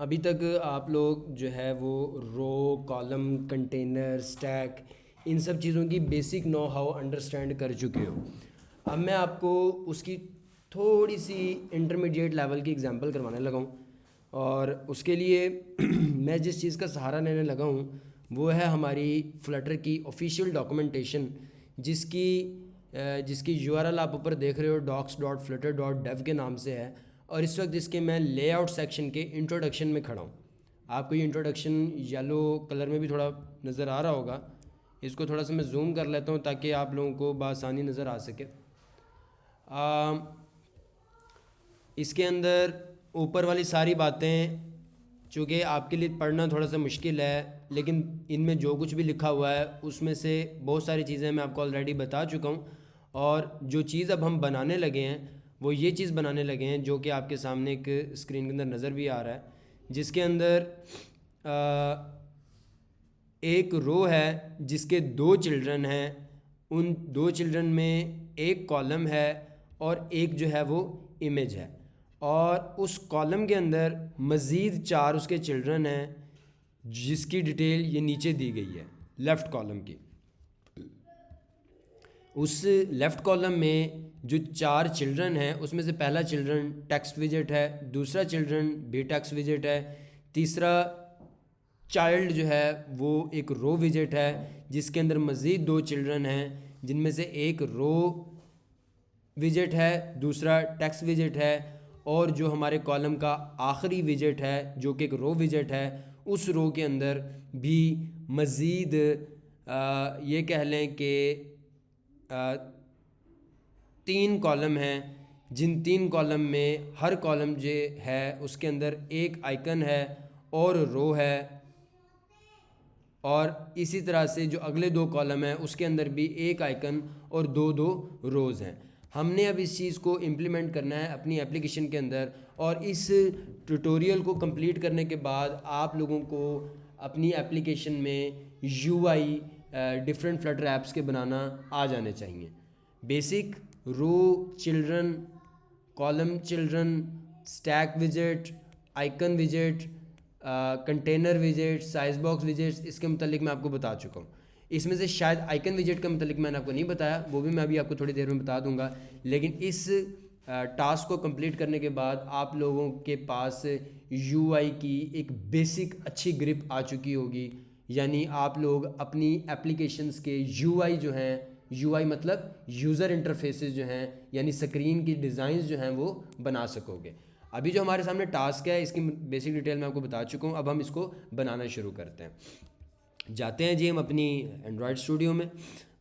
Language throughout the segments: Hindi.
अभी तक आप लोग जो है वो रो, कॉलम, कंटेनर, स्टैक, इन सब चीज़ों की बेसिक नो हाउ अंडरस्टैंड कर चुके हो। अब मैं आपको उसकी थोड़ी सी इंटरमीडिएट लेवल की एग्जांपल करवाने लगा हूँ। और उसके लिए मैं जिस चीज़ का सहारा लेने लगा हूँ वो है हमारी फ्लटर की ऑफिशियल डॉक्यूमेंटेशन, जिसकी जिसकी यूआरएल आप ऊपर देख रहे हो docs.flutter.dev के नाम से है। और इस वक्त इसके मैं लेआउट सेक्शन के इंट्रोडक्शन में खड़ा हूँ। आपको ये इंट्रोडक्शन येलो कलर में भी थोड़ा नज़र आ रहा होगा। इसको थोड़ा सा मैं जूम कर लेता हूँ ताकि आप लोगों को बआसानी नज़र आ सके। इसके अंदर ऊपर वाली सारी बातें चूँकि आपके लिए पढ़ना थोड़ा सा मुश्किल है, लेकिन इनमें जो कुछ भी लिखा हुआ है उसमें से बहुत सारी चीज़ें मैं आपको ऑलरेडी बता चुका हूँ। और जो चीज़ अब हम बनाने लगे हैं वो ये चीज़ बनाने लगे हैं जो कि आपके सामने एक स्क्रीन के अंदर नज़र भी आ रहा है, जिसके अंदर एक रो है जिसके 2 चिल्ड्रन हैं। उन 2 चिल्ड्रन में एक कॉलम है और एक जो है वो इमेज है। और उस कॉलम के अंदर मज़ीद 4 उसके चिल्ड्रन हैं जिसकी डिटेल ये नीचे दी गई है लेफ़्ट कॉलम की। उस लेफ़्ट कॉलम में जो 4 चिल्ड्रन हैं उसमें से पहला चिल्ड्रन टेक्स्ट विजेट है, दूसरा चिल्ड्रन भी टेक्स्ट विजेट है, तीसरा चाइल्ड जो है वो एक रो विजेट है जिसके अंदर मज़ीद 2 चिल्ड्रन हैं जिनमें से एक रो विजेट है, दूसरा टेक्स्ट विजेट है। और जो हमारे कॉलम का आखिरी विजेट है जो कि एक रो विजेट है, उस रो के अंदर भी मज़ीद ये कह लें कि 3 कॉलम हैं, जिन 3 कॉलम में हर कॉलम जो है उसके अंदर एक आइकन है और रो है। और इसी तरह से जो अगले 2 कॉलम हैं उसके अंदर भी एक आइकन और 2 रोज़ हैं। हमने अब इस चीज़ को इम्प्लीमेंट करना है अपनी एप्लीकेशन के अंदर, और इस ट्यूटोरियल को कंप्लीट करने के बाद आप लोगों को अपनी एप्लीकेशन में यूआई डिफरेंट फ्लटर ऐप्स के बनाना आ जाने चाहिए। बेसिक रो children, column children, stack विजेट, icon विजेट, container विजेट, size box widgets, इसके मतलब मैं आपको बता चुका हूँ। इसमें से शायद आइकन विजेट का मतलब मैंने आपको नहीं बताया, वो भी मैं अभी आपको थोड़ी देर में बता दूंगा। लेकिन इस टास्क को कंप्लीट करने के बाद आप लोगों के पास यूआई की एक बेसिक अच्छी ग्रिप आ चुकी होगी, यानी आप लोग अपनी एप्लीकेशंस के यूआई जो हैं, यूआई मतलब यूज़र इंटरफेसेस जो हैं, यानी स्क्रीन की डिज़ाइंस जो हैं वो बना सकोगे। अभी जो हमारे सामने टास्क है इसकी बेसिक डिटेल मैं आपको बता चुका हूँ। अब हम इसको बनाना शुरू करते हैं। जाते हैं जी हम अपनी एंड्रॉयड स्टूडियो में।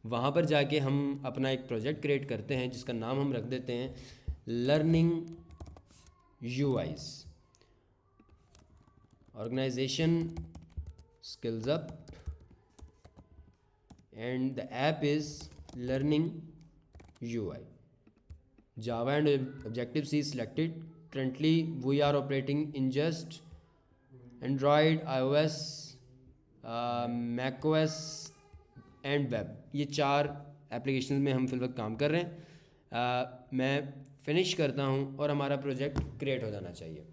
वहाँ पर जाके हम अपना एक प्रोजेक्ट क्रिएट करते हैं जिसका नाम हम रख देते हैं learning UIs. Organisation skills up and the app is learning UI. Java and Objective-C selected. Currently we are operating in just Android, iOS, macOS and web। ये 4 एप्लीकेशन में हम फिल वक्त काम कर रहे हैं। मैं फिनिश करता हूँ और हमारा प्रोजेक्ट क्रिएट हो जाना चाहिए।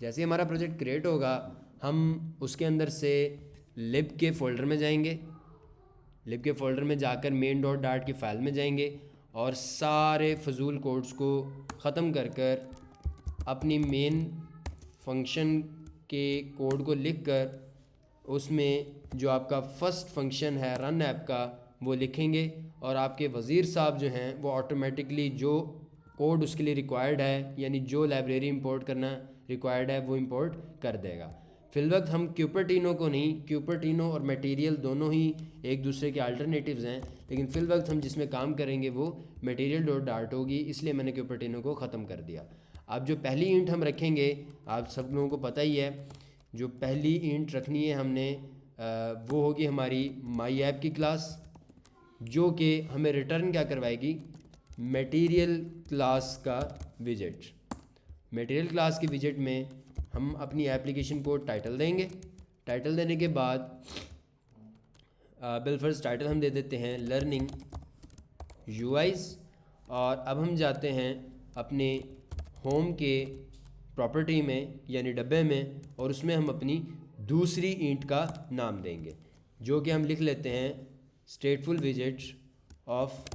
जैसे ही हमारा प्रोजेक्ट क्रिएट होगा हम उसके अंदर से लिब के फ़ोल्डर में जाएंगे। लिब के फ़ोल्डर में जाकर main.dart की फ़ाइल में जाएंगे और सारे फजूल कोड्स को ख़त्म कर अपनी मेन फंक्शन के कोड को लिखकर उसमें जो आपका फ़र्स्ट फंक्शन है रन ऐप का वो लिखेंगे, और आपके वज़ीर साहब जो हैं वो ऑटोमेटिकली जो कोड उसके लिए रिक्वायर्ड है, यानी जो लाइब्रेरी इंपोर्ट करना रिक्वायर्ड है वो इंपोर्ट कर देगा। फ़िलवक्त हम क्यूपर्टिनो को नहीं, क्यूपर्टिनो और मटेरियल दोनों ही एक दूसरे के अल्टरनेटिव्स हैं, लेकिन फ़िलवक्त हम जिसमें काम करेंगे वो material.dart होगी, इसलिए मैंने क्यूपर्टिनो को ख़त्म कर दिया। अब जो पहली इंट हम रखेंगे, आप सब लोगों को पता ही है, जो पहली इंट रखनी है हमने वो होगी हमारी माई ऐप की क्लास, जो कि हमें रिटर्न क्या करवाएगी, मटेरियल क्लास का विजेट। मटेरियल क्लास के विजेट में हम अपनी एप्लीकेशन को टाइटल देंगे। टाइटल देने के बाद बिल फर्स्ट टाइटल हम दे देते हैं लर्निंग यूआईज। और अब हम जाते हैं अपने होम के प्रॉपर्टी में यानी डब्बे में, और उसमें हम अपनी दूसरी ईंट का नाम देंगे, जो कि हम लिख लेते हैं स्टेटफुल विजेट ऑफ,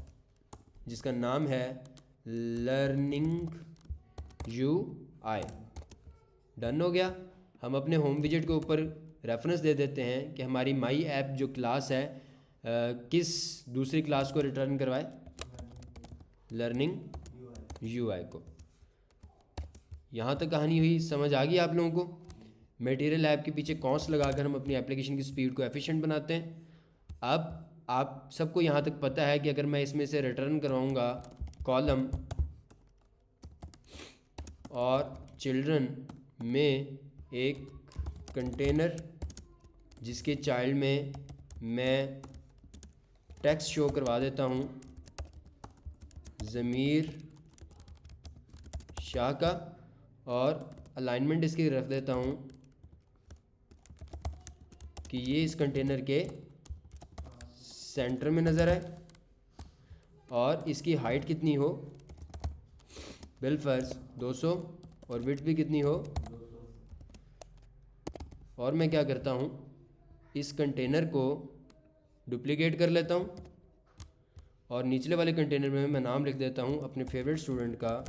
जिसका नाम है लर्निंग UI। डन हो गया। हम अपने होम विजेट के ऊपर रेफरेंस दे देते हैं कि हमारी माई ऐप जो क्लास है किस दूसरी क्लास को रिटर्न करवाए, लर्निंग UI को। यहाँ तक कहानी हुई, समझ आ गई आप लोगों को। मटेरियल ऐप के पीछे कॉन्स लगाकर हम अपनी एप्लीकेशन की स्पीड को एफिशिएंट बनाते हैं। अब आप सबको यहाँ तक पता है कि अगर मैं इसमें से रिटर्न करवाऊँगा कॉलम और चिल्ड्रन में एक कंटेनर जिसके चाइल्ड में मैं टेक्स्ट शो करवा देता हूँ ज़मीर शाह का, और अलाइनमेंट इसकी रख देता हूँ कि ये इस कंटेनर के सेंटर में नज़र है, और इसकी हाइट कितनी हो, बिलफर्ज 200, और विड्थ भी कितनी हो। और मैं क्या करता हूँ, इस कंटेनर को डुप्लीकेट कर लेता हूँ, और निचले वाले कंटेनर में मैं नाम लिख देता हूँ अपने फेवरेट स्टूडेंट का,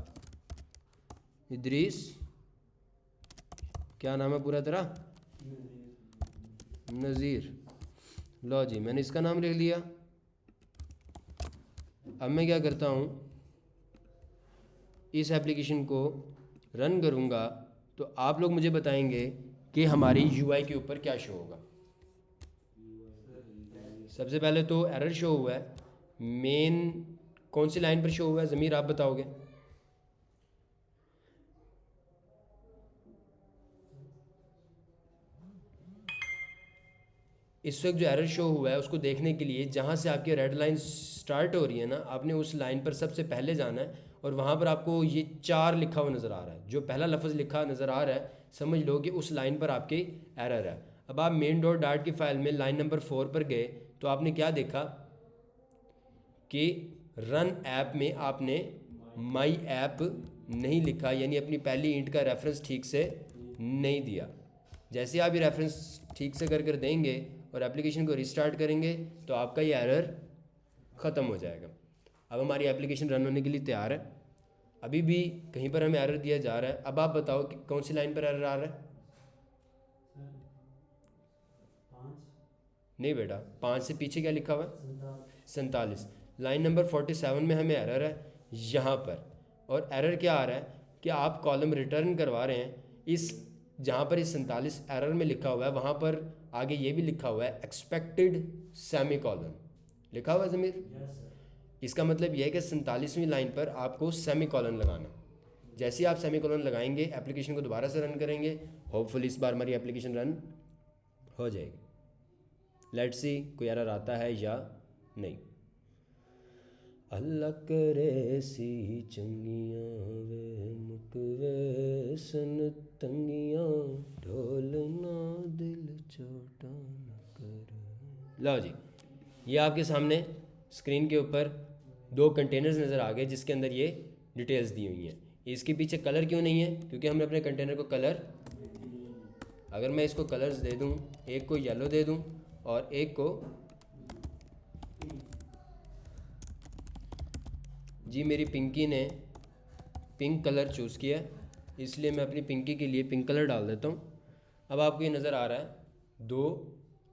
इदरीस। क्या नाम है पूरा तेरा? नज़ीर। लो जी, मैंने इसका नाम लिख लिया। अब मैं क्या करता हूँ, इस एप्लीकेशन को रन करूँगा तो आप लोग मुझे बताएंगे कि हमारी UI के ऊपर क्या शो होगा। सबसे पहले तो एरर शो हुआ है। मेन कौन सी लाइन पर शो हुआ है ज़मीर, आप बताओगे? इस वक्त जो एरर शो हुआ है उसको देखने के लिए जहाँ से आपकी रेड लाइन स्टार्ट हो रही है ना, आपने उस लाइन पर सबसे पहले जाना है, और वहाँ पर आपको ये 4 लिखा हुआ नज़र आ रहा है। जो पहला लफ्ज़ लिखा नज़र आ रहा है, समझ लो कि उस लाइन पर आपकी एरर है। अब आप मेन डॉट डार्ट की फ़ाइल में लाइन नंबर 4 पर गए तो आपने क्या देखा कि रन ऐप में आपने माई ऐप नहीं लिखा, यानी अपनी पहली ईंट का रेफरेंस ठीक से नहीं दिया। जैसे आप ये रेफरेंस ठीक से कर देंगे और एप्लीकेशन को रिस्टार्ट करेंगे तो आपका ये एरर ख़त्म हो जाएगा। अब हमारी एप्लीकेशन रन होने के लिए तैयार है। अभी भी कहीं पर हमें एरर दिया जा रहा है। अब आप बताओ कि कौन सी लाइन पर एरर आ रहा है? नहीं बेटा, 5 से पीछे क्या लिखा हुआ है? 47। लाइन नंबर 47 में हमें एरर है यहाँ पर। और एरर क्या आ रहा है कि आप कॉलम रिटर्न करवा रहे हैं, इस जहाँ पर इस 47 एरर में लिखा हुआ है वहाँ पर आगे ये भी लिखा हुआ है एक्सपेक्टेड सेमी कॉलन लिखा हुआ है ज़मीर। इसका मतलब यह है कि 47वीं लाइन पर आपको सेमी कॉलन लगाना। जैसे ही आप सेमी कॉलन लगाएंगे एप्लीकेशन को दोबारा से रन करेंगे, होपफुली इस बार हमारी एप्लीकेशन रन हो जाएगी। लेट्स सी कोई एरर आता है या नहीं। अल्लाह करे सी चंगियां वे मुकवे सन तंगियां, ढोल ना दिल छोटा न कर। लो जी, ये आपके सामने स्क्रीन के ऊपर 2 कंटेनर्स नज़र आ गए जिसके अंदर ये डिटेल्स दी हुई हैं। इसके पीछे कलर क्यों नहीं है? क्योंकि हमने अपने कंटेनर को कलर, अगर मैं इसको कलर्स दे दूं, एक को येलो दे दूं और एक को, जी मेरी पिंकी ने पिंक कलर चूज़ किया इसलिए मैं अपनी पिंकी के लिए पिंक कलर डाल देता हूँ। अब आपको ये नज़र आ रहा है 2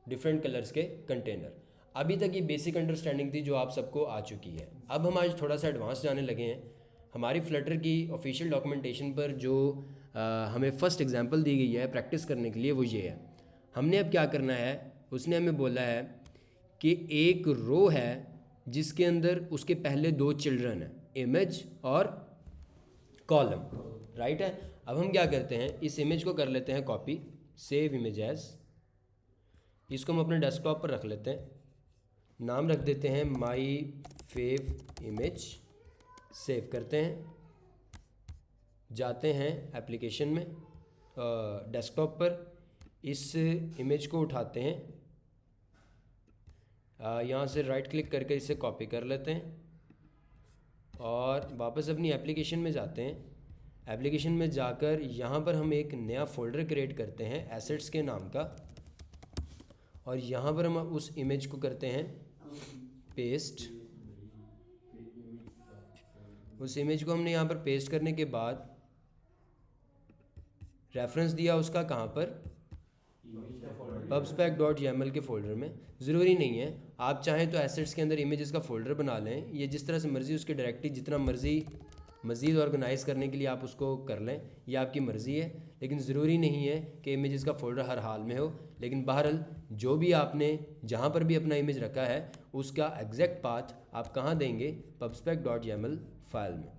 डिफरेंट कलर्स के कंटेनर। अभी तक ये बेसिक अंडरस्टैंडिंग थी जो आप सबको आ चुकी है। अब हम आज थोड़ा सा एडवांस जाने लगे हैं। हमारी फ्लटर की ऑफिशियल डॉक्यूमेंटेशन पर जो हमें फ़र्स्ट एग्जांपल दी गई है प्रैक्टिस करने के लिए वो ये है। हमने अब क्या करना है, उसने हमें बोला है कि एक रो है जिसके अंदर उसके पहले 2 चिल्ड्रन हैं, इमेज और कॉलम, राइट है। अब हम क्या करते हैं, इस इमेज को कर लेते हैं कॉपी, सेव इमेज एज। इसको हम अपने डेस्कटॉप पर रख लेते हैं, नाम रख देते हैं माई फेव इमेज। सेव करते हैं, जाते हैं एप्लीकेशन में, डेस्कटॉप पर इस इमेज को उठाते हैं, यहाँ से राइट क्लिक करके इसे कॉपी कर लेते हैं और वापस अपनी एप्लीकेशन में जाते हैं। एप्लीकेशन में जाकर यहाँ पर हम एक नया फ़ोल्डर क्रिएट करते हैं एसेट्स के नाम का, और यहाँ पर हम उस इमेज को करते हैं पेस्ट। उस इमेज को हमने यहाँ पर पेस्ट करने के बाद रेफरेंस दिया उसका कहाँ पर, pubspec.yaml के फ़ोल्डर में। ज़रूरी नहीं है, आप चाहें तो एसेट्स के अंदर इमेजेस का फ़ोल्डर बना लें, ये जिस तरह से मर्ज़ी उसके डायरेक्टली जितना मर्ज़ी मज़ीद ऑर्गेनाइज़ करने के लिए आप उसको कर लें, ये आपकी मर्ज़ी है। लेकिन ज़रूरी नहीं है कि इमेजेस का फ़ोल्डर हर हाल में हो। लेकिन बहरहाल जो भी आपने जहाँ पर भी अपना इमेज रखा है उसका एग्जैक्ट पाथ आप कहाँ देंगे, pubspec.yaml फ़ाइल में।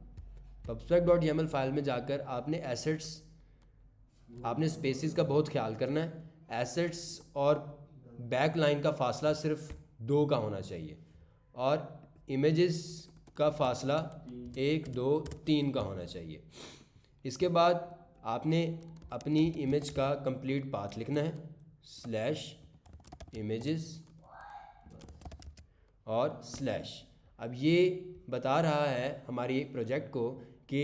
pubspec.yaml फ़ाइल में जाकर आपने एसेट्स, आपने स्पेसिस का बहुत ख्याल करना है। एसेट्स और बैक लाइन का फासला सिर्फ 2 का होना चाहिए, और इमेजेस का फासला 1, 2, 3 का होना चाहिए। इसके बाद आपने अपनी इमेज का कंप्लीट पाथ लिखना है, /images और /। अब ये बता रहा है हमारी प्रोजेक्ट को कि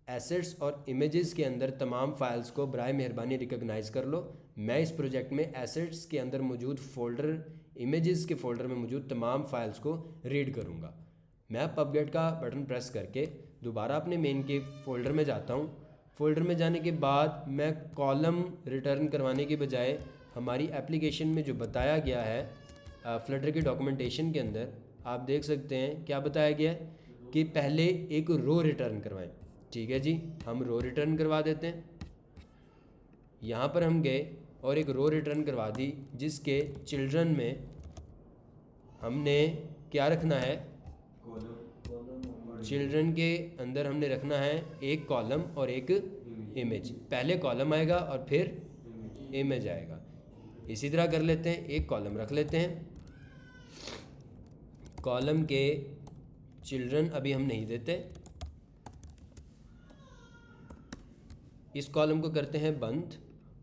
एसेट्स और इमेजेस के अंदर तमाम फाइल्स को बराए मेहरबानी रिकॉग्नाइज़ कर लो। मैं इस प्रोजेक्ट में एसेट्स के अंदर मौजूद फ़ोल्डर, इमेजेस के फ़ोल्डर में मौजूद तमाम फाइल्स को रीड करूँगा। मैं पबगेट का बटन प्रेस करके दोबारा अपने मेन के फ़ोल्डर में जाता हूँ। फ़ोल्डर में जाने के बाद मैं कॉलम रिटर्न करवाने के बजाय हमारी एप्लीकेशन में जो बताया गया है फ्लटर के डॉक्यूमेंटेशन के अंदर, आप देख सकते हैं क्या बताया गया है कि पहले एक रो रिटर्न करवाएं। ठीक है जी, हम रो रिटर्न करवा देते हैं। यहाँ पर हम गए और एक रो रिटर्न करवा दी, जिसके चिल्ड्रन में हमने क्या रखना है, चिल्ड्रन के अंदर हमने रखना है एक कॉलम और एक इमेज। पहले कॉलम आएगा और फिर इमेज आएगा। इसी तरह कर लेते हैं, एक कॉलम रख लेते हैं। कॉलम के चिल्ड्रन अभी हम नहीं देते, इस कॉलम को करते हैं बंद,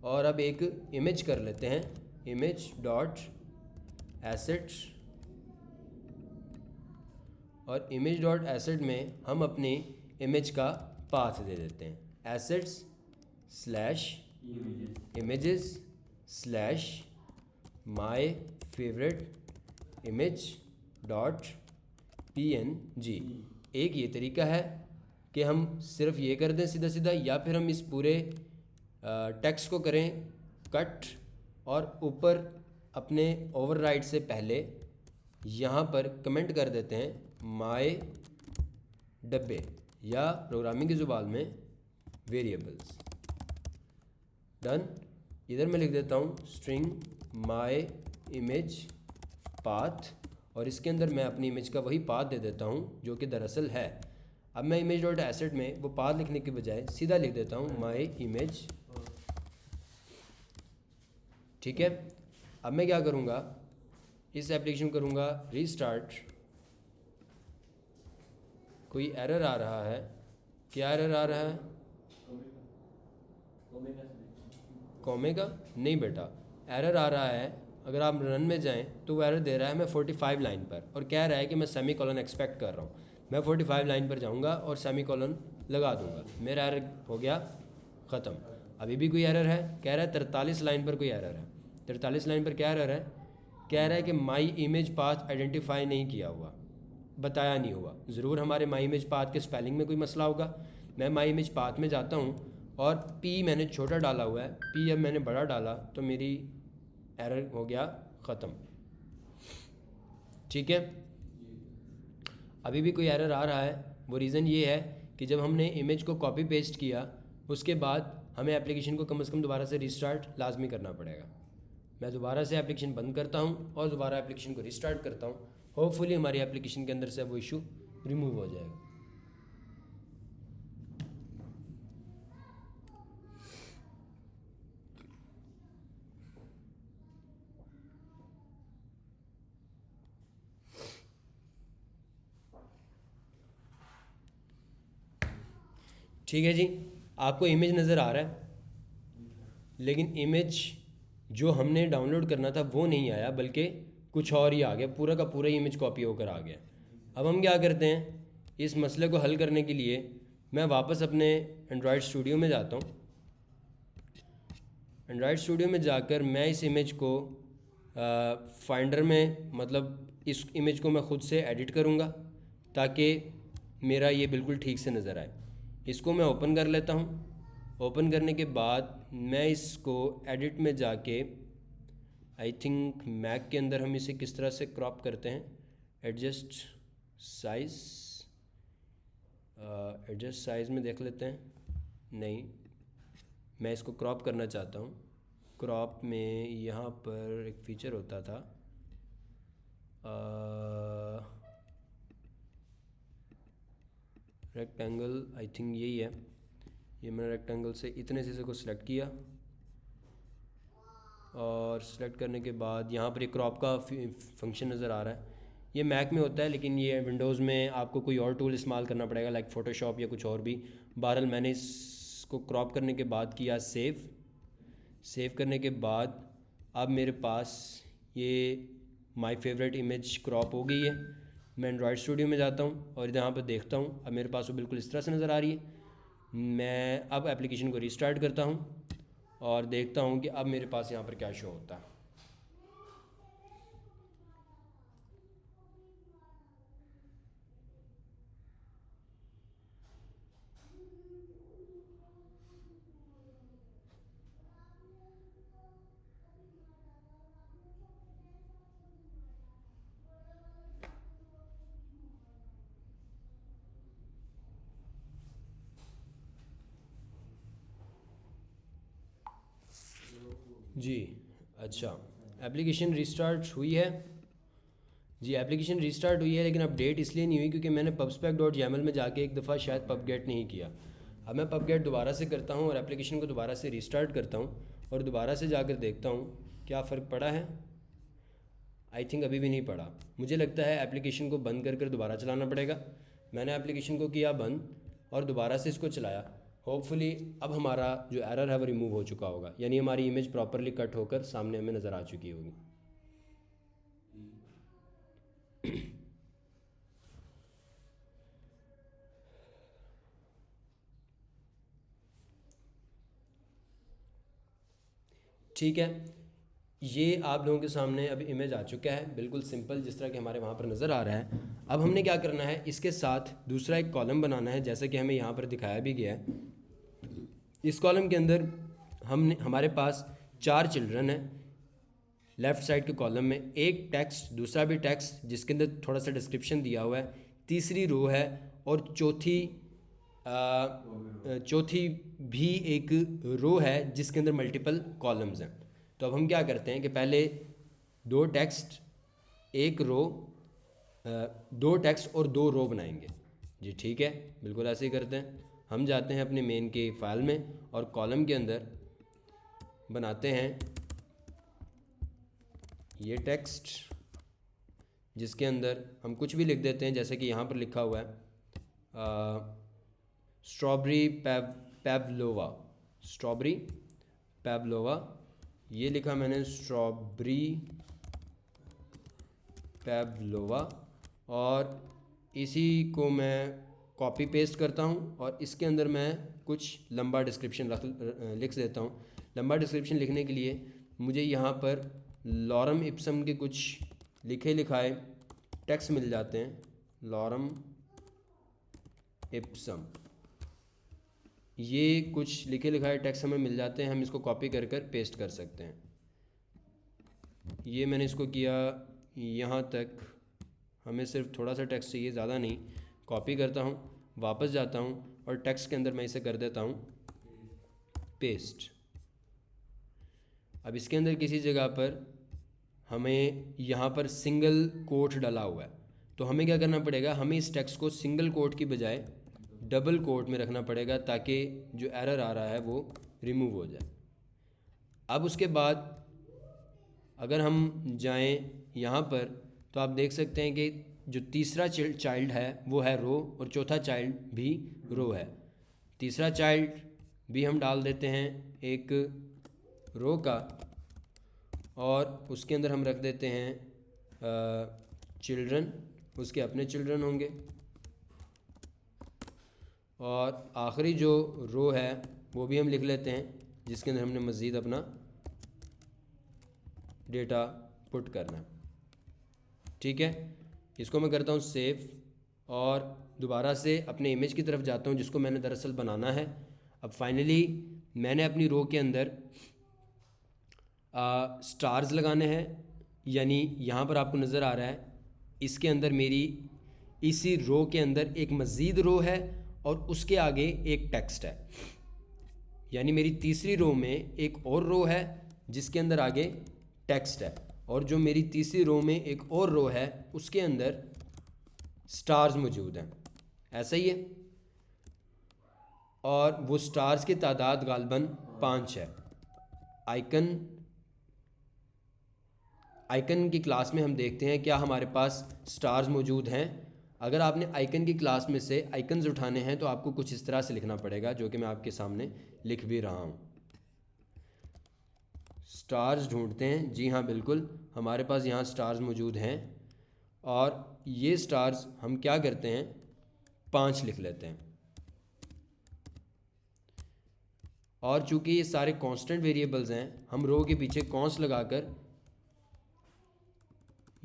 और अब एक इमेज कर लेते हैं, इमेज डॉट एसेट, और इमेज डॉट एसेट में हम अपनी इमेज का पाथ दे देते हैं, assets slash images slash my favourite image dot png। एक ये तरीका है कि हम सिर्फ ये कर दें सीधा सीधा, या फिर हम इस पूरे टेक्स्ट को करें कट और ऊपर अपने ओवरराइड से पहले यहाँ पर कमेंट कर देते हैं माय डब्बे, या प्रोग्रामिंग की ज़ुबान में वेरिएबल्स। डन। इधर मैं लिख देता हूँ स्ट्रिंग माय इमेज पाथ, और इसके अंदर मैं अपनी इमेज का वही पाथ दे देता हूँ जो कि दरअसल है। अब मैं इमेज डॉट एसेट में वो पाथ लिखने के बजाय सीधा लिख देता हूँ माय इमेज। ठीक है। अब मैं क्या करूँगा, इस एप्लीकेशन करूँगा रीस्टार्ट। कोई एरर आ रहा है, क्या एरर आ रहा है, कॉमे का? नहीं बेटा, एरर आ रहा है, अगर आप रन में जाएं तो वो एरर दे रहा है मैं 45 लाइन पर, और कह रहा है कि मैं सेमी कॉलन एक्सपेक्ट कर रहा हूँ। मैं 45 लाइन पर जाऊँगा और सेमी कॉलन लगा दूँगा, मेरा एरर हो गया ख़त्म। अभी भी कोई एरर है, कह रहा है 43 लाइन पर कोई एरर है। 43 लाइन पर क्या एरर है, कह रहा है कि माई इमेज पाथ आइडेंटिफाई नहीं किया हुआ, बताया नहीं हुआ। ज़रूर हमारे माई इमेज पाथ के स्पेलिंग में कोई मसला होगा। मैं माई इमेज पाथ में जाता हूँ और पी मैंने छोटा डाला हुआ है, पी अब मैंने बड़ा डाला तो मेरी एरर हो गया ख़त्म। ठीक है। अभी भी कोई एरर आ रहा है, वो रीज़न ये है कि जब हमने इमेज को कॉपी पेस्ट किया उसके बाद हमें एप्लीकेशन को कम से कम दोबारा से रिस्टार्ट लाजमी करना पड़ेगा। मैं दोबारा से एप्लीकेशन बंद करता हूँ और दोबारा एप्लीकेशन को रिस्टार्ट करता हूँ। होपफुली हमारी एप्लीकेशन के अंदर से वो इशू रिमूव हो जाएगा। ठीक है जी, आपको इमेज नज़र आ रहा है, लेकिन इमेज जो हमने डाउनलोड करना था वो नहीं आया, बल्कि कुछ और ही आ गया, पूरा का पूरा इमेज कॉपी होकर आ गया। अब हम क्या करते हैं, इस मसले को हल करने के लिए मैं वापस अपने एंड्रॉयड स्टूडियो में जाता हूँ। एंड्रॉयड स्टूडियो में जाकर मैं इस इमेज को फाइंडर में, मतलब इस इमेज को मैं ख़ुद से एडिट करूँगा ताकि मेरा ये बिल्कुल ठीक से नज़र आए। इसको मैं ओपन कर लेता हूँ। ओपन करने के बाद मैं इसको एडिट में जाके, आई थिंक मैक के अंदर हम इसे किस तरह से क्रॉप करते हैं, एडजस्ट साइज़, एडजस्ट साइज़ में देख लेते हैं। नहीं, मैं इसको क्रॉप करना चाहता हूँ। क्रॉप में यहाँ पर एक फ़ीचर होता था, रेक्टेंगल, आई थिंक यही है। ये मैंने रेक्टेंगल से इतने से को सिलेक्ट किया और सिलेक्ट करने के बाद यहाँ पर एक क्रॉप का फंक्शन नज़र आ रहा है। ये मैक में होता है, लेकिन ये विंडोज़ में आपको कोई और टूल इस्तेमाल करना पड़ेगा, लाइक फ़ोटोशॉप या कुछ और भी। बहरहाल मैंने इसको क्रॉप करने के बाद किया सेव करने के बाद अब मेरे पास ये माय फेवरेट इमेज क्रॉप हो गई है। मैं एंड्रॉयड स्टूडियो में जाता हूँ और यहाँ पर देखता हूँ, अब मेरे पास वो बिल्कुल इस तरह से नज़र आ रही है। मैं अब एप्लीकेशन को रीस्टार्ट करता हूँ और देखता हूँ कि अब मेरे पास यहाँ पर क्या शो होता है। जी अच्छा, एप्लीकेशन रीस्टार्ट हुई है। जी एप्लीकेशन रीस्टार्ट हुई है, लेकिन अपडेट इसलिए नहीं हुई क्योंकि मैंने pubspec.yaml में जाके एक दफ़ा शायद pubget नहीं किया। अब मैं pubget दोबारा से करता हूँ और एप्लीकेशन को दोबारा से रीस्टार्ट करता हूँ और दोबारा से जाकर देखता हूँ क्या फ़र्क पड़ा है। आई थिंक अभी भी नहीं पड़ा। मुझे लगता है एप्लीकेशन को बंद कर दोबारा चलाना पड़ेगा। मैंने एप्लीकेशन को किया बंद और दोबारा से इसको चलाया। होपफुली अब हमारा जो एरर है वो रिमूव हो चुका होगा, यानी हमारी इमेज प्रॉपरली कट होकर सामने हमें नज़र आ चुकी होगी। ठीक है, ये आप लोगों के सामने अभी इमेज आ चुका है, बिल्कुल सिंपल जिस तरह के हमारे वहाँ पर नज़र आ रहा है। अब हमने क्या करना है, इसके साथ दूसरा एक कॉलम बनाना है, जैसे कि हमें यहाँ पर दिखाया भी गया है। इस कॉलम के अंदर हमारे पास 4 चिल्ड्रन हैं। लेफ़्ट साइड के कॉलम में एक टेक्स्ट, दूसरा भी टेक्स्ट जिसके अंदर थोड़ा सा डिस्क्रिप्शन दिया हुआ है, तीसरी रो है और चौथी भी एक रो है जिसके अंदर मल्टीपल कॉलम्स हैं। तो अब हम क्या करते हैं कि पहले 2 टेक्स्ट, एक रो, 2 टेक्स्ट और 2 रो बनाएंगे। जी ठीक है, बिल्कुल ऐसे ही करते हैं। हम जाते हैं अपने मेन के फाइल में और कॉलम के अंदर बनाते हैं ये टेक्स्ट, जिसके अंदर हम कुछ भी लिख देते हैं, जैसे कि यहाँ पर लिखा हुआ है स्ट्रॉबेरी पैवलोवा। ये लिखा मैंने स्ट्रॉबेरी पैवलोवा, और इसी को मैं कॉपी पेस्ट करता हूँ और इसके अंदर मैं कुछ लंबा डिस्क्रिप्शन लिख देता हूँ। लंबा डिस्क्रिप्शन लिखने के लिए मुझे यहाँ पर लॉरम इप्सम के कुछ लिखाए टेक्स्ट मिल जाते हैं। लॉरम इप्सम, ये कुछ लिखाए टेक्स्ट हमें मिल जाते हैं, हम इसको कॉपी कर पेस्ट कर सकते हैं। ये मैंने इसको किया यहाँ तक, हमें सिर्फ थोड़ा सा टेक्स्ट चाहिए, ज़्यादा नहीं। कॉपी करता हूँ, वापस जाता हूँ और टेक्स्ट के अंदर मैं इसे कर देता हूँ पेस्ट। अब इसके अंदर किसी जगह पर हमें यहाँ पर सिंगल कोट डाला हुआ है, तो हमें क्या करना पड़ेगा, हमें इस टेक्स्ट को सिंगल कोट की बजाय डबल कोट में रखना पड़ेगा ताकि जो एरर आ रहा है वो रिमूव हो जाए। अब उसके बाद अगर हम जाएं यहाँ पर तो आप देख सकते हैं कि जो तीसरा चाइल्ड है वो है रो और चौथा चाइल्ड भी रो है। तीसरा चाइल्ड भी हम डाल देते हैं एक रो का और उसके अंदर हम रख देते हैं चिल्ड्रन, उसके अपने चिल्ड्रन होंगे। और आखिरी जो रो है वो भी हम लिख लेते हैं, जिसके अंदर हमने मज़ीद अपना डेटा पुट करना है। ठीक है, इसको मैं करता हूँ सेव और दोबारा से अपने इमेज की तरफ जाता हूँ जिसको मैंने दरअसल बनाना है। अब फाइनली मैंने अपनी रो के अंदर स्टार्स लगाने हैं, यानी यहाँ पर आपको नज़र आ रहा है इसके अंदर मेरी इसी रो के अंदर एक मज़ीद रो है और उसके आगे एक टेक्स्ट है, यानी मेरी तीसरी रो में एक और रो है जिसके अंदर आगे टेक्स्ट है, और जो मेरी तीसरी रो में एक और रो है उसके अंदर स्टार्स मौजूद हैं। ऐसा ही है, और वो स्टार्स की तादाद गालबन 5 है। आइकन की क्लास में हम देखते हैं क्या हमारे पास स्टार्स मौजूद हैं। अगर आपने आइकन की क्लास में से आइकन्स उठाने हैं तो आपको कुछ इस तरह से लिखना पड़ेगा, जो कि मैं आपके सामने लिख भी रहा हूँ। स्टार्स ढूंढते हैं, जी हाँ बिल्कुल हमारे पास यहाँ स्टार्स मौजूद हैं, और ये स्टार्स हम क्या करते हैं 5 लिख लेते हैं। और चूंकि ये सारे कांस्टेंट वेरिएबल्स हैं, हम रो के पीछे कॉन्स लगाकर,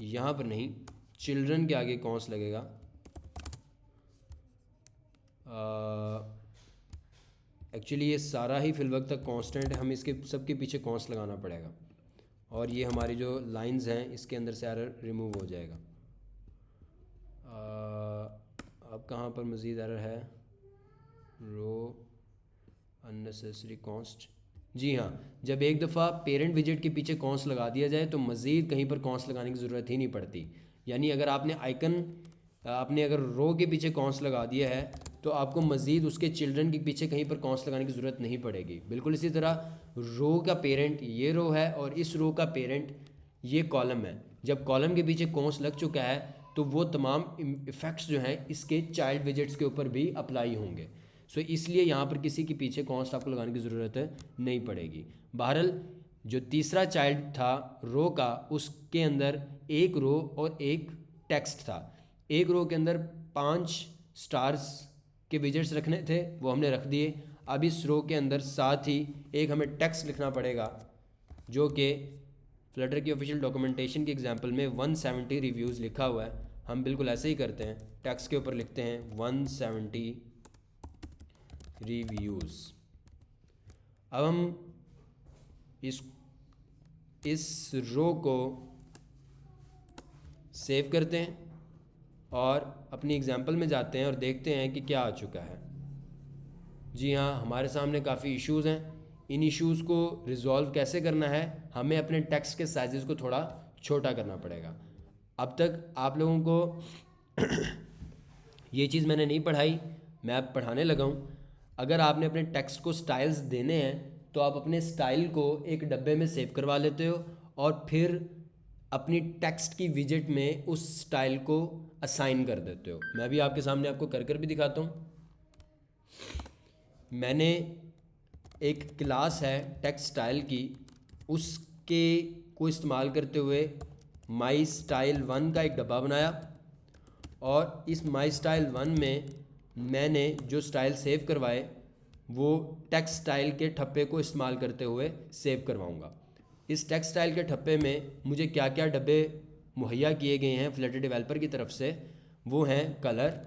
यहाँ पर नहीं चिल्ड्रन के आगे कॉन्स लगेगा, एक्चुअली ये सारा ही फिल वक्त तक कांस्टेंट है, हमें इसके सबके पीछे कॉन्स लगाना पड़ेगा, और ये हमारी जो लाइंस हैं इसके अंदर से एरर रिमूव हो जाएगा। अब कहाँ पर मज़ीद एरर है, रो अननेसेसरी कॉन्स्ट, जी हाँ, जब एक दफ़ा पेरेंट विजेट के पीछे कॉन्स लगा दिया जाए तो मज़ीद कहीं पर कॉन्स लगाने की ज़रूरत ही नहीं पड़ती। यानी अगर आपने अगर रो के पीछे कॉन्स लगा दिया है तो आपको मज़ीद उसके चिल्ड्रन के पीछे कहीं पर कॉन्स लगाने की ज़रूरत नहीं पड़ेगी। बिल्कुल इसी तरह रो का पेरेंट ये रो है और इस रो का पेरेंट ये कॉलम है। जब कॉलम के पीछे कॉन्स लग चुका है तो वो तमाम इफ़ेक्ट्स जो हैं इसके चाइल्ड विजेट्स के ऊपर भी अप्लाई होंगे। सो इसलिए यहाँ पर किसी के पीछे कॉन्स्ट आपको लगाने की ज़रूरत नहीं पड़ेगी। बहरहाल जो तीसरा चाइल्ड था रो का, उसके अंदर एक रो और एक टेक्स्ट था। एक रो के अंदर 5 स्टार्स के विजेट्स रखने थे, वो हमने रख दिए। अब इस रो के अंदर साथ ही एक हमें टेक्स्ट लिखना पड़ेगा, जो कि फ्लटर की ऑफिशियल डॉक्यूमेंटेशन के एग्जाम्पल में 170 रिव्यूज़ लिखा हुआ है। हम बिल्कुल ऐसे ही करते हैं, टेक्स्ट के ऊपर लिखते हैं 170 रिव्यूज़। अब हम इस रो को सेव करते हैं और अपनी एग्जांपल में जाते हैं और देखते हैं कि क्या आ चुका है। जी हाँ, हमारे सामने काफ़ी इश्यूज़ हैं। इन इश्यूज़ को रिज़ॉल्व कैसे करना है, हमें अपने टेक्स्ट के साइज़ को थोड़ा छोटा करना पड़ेगा। अब तक आप लोगों को ये चीज़ मैंने नहीं पढ़ाई, मैं अब पढ़ाने लगा हूँ। अगर आपने अपने टेक्स्ट को स्टाइल्स देने हैं तो आप अपने स्टाइल को एक डब्बे में सेव करवा लेते हो और फिर अपनी टेक्स्ट की विजेट में उस स्टाइल को असाइन कर देते हो। मैं भी आपके सामने आपको कर भी दिखाता हूँ। मैंने एक क्लास है टेक्स्ट स्टाइल की, उसके को इस्तेमाल करते हुए माई स्टाइल 1 का एक डब्बा बनाया, और इस माई स्टाइल 1 में मैंने जो स्टाइल सेव करवाए वो टेक्स्ट स्टाइल के ठप्पे को इस्तेमाल करते हुए सेव करवाऊंगा। इस टेक्स्ट स्टाइल के ठप्पे में मुझे क्या क्या डब्बे मुहैया किए गए हैं फ्लटर डेवलपर की तरफ से, वो हैं कलर,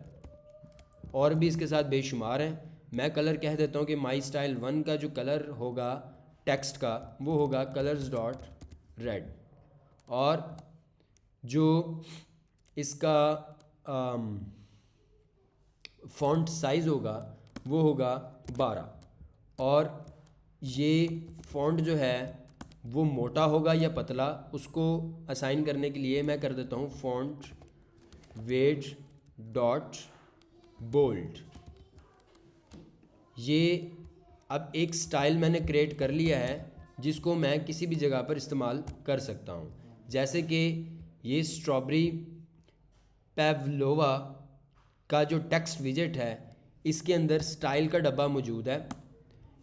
और भी इसके साथ बेशुमार हैं। मैं कलर कह देता हूँ कि माई स्टाइल 1 का जो कलर होगा टेक्स्ट का वो होगा कलर्स डॉट रेड, और जो इसका फ़ॉन्ट साइज़ होगा वो होगा 12, और ये फ़ॉन्ट जो है वो मोटा होगा या पतला, उसको असाइन करने के लिए मैं कर देता हूँ फ़ॉन्ट वेट डॉट बोल्ड। ये अब एक स्टाइल मैंने क्रिएट कर लिया है जिसको मैं किसी भी जगह पर इस्तेमाल कर सकता हूँ। जैसे कि ये स्ट्रॉबेरी पेवलोवा का जो टेक्स्ट विजेट है इसके अंदर स्टाइल का डब्बा मौजूद है।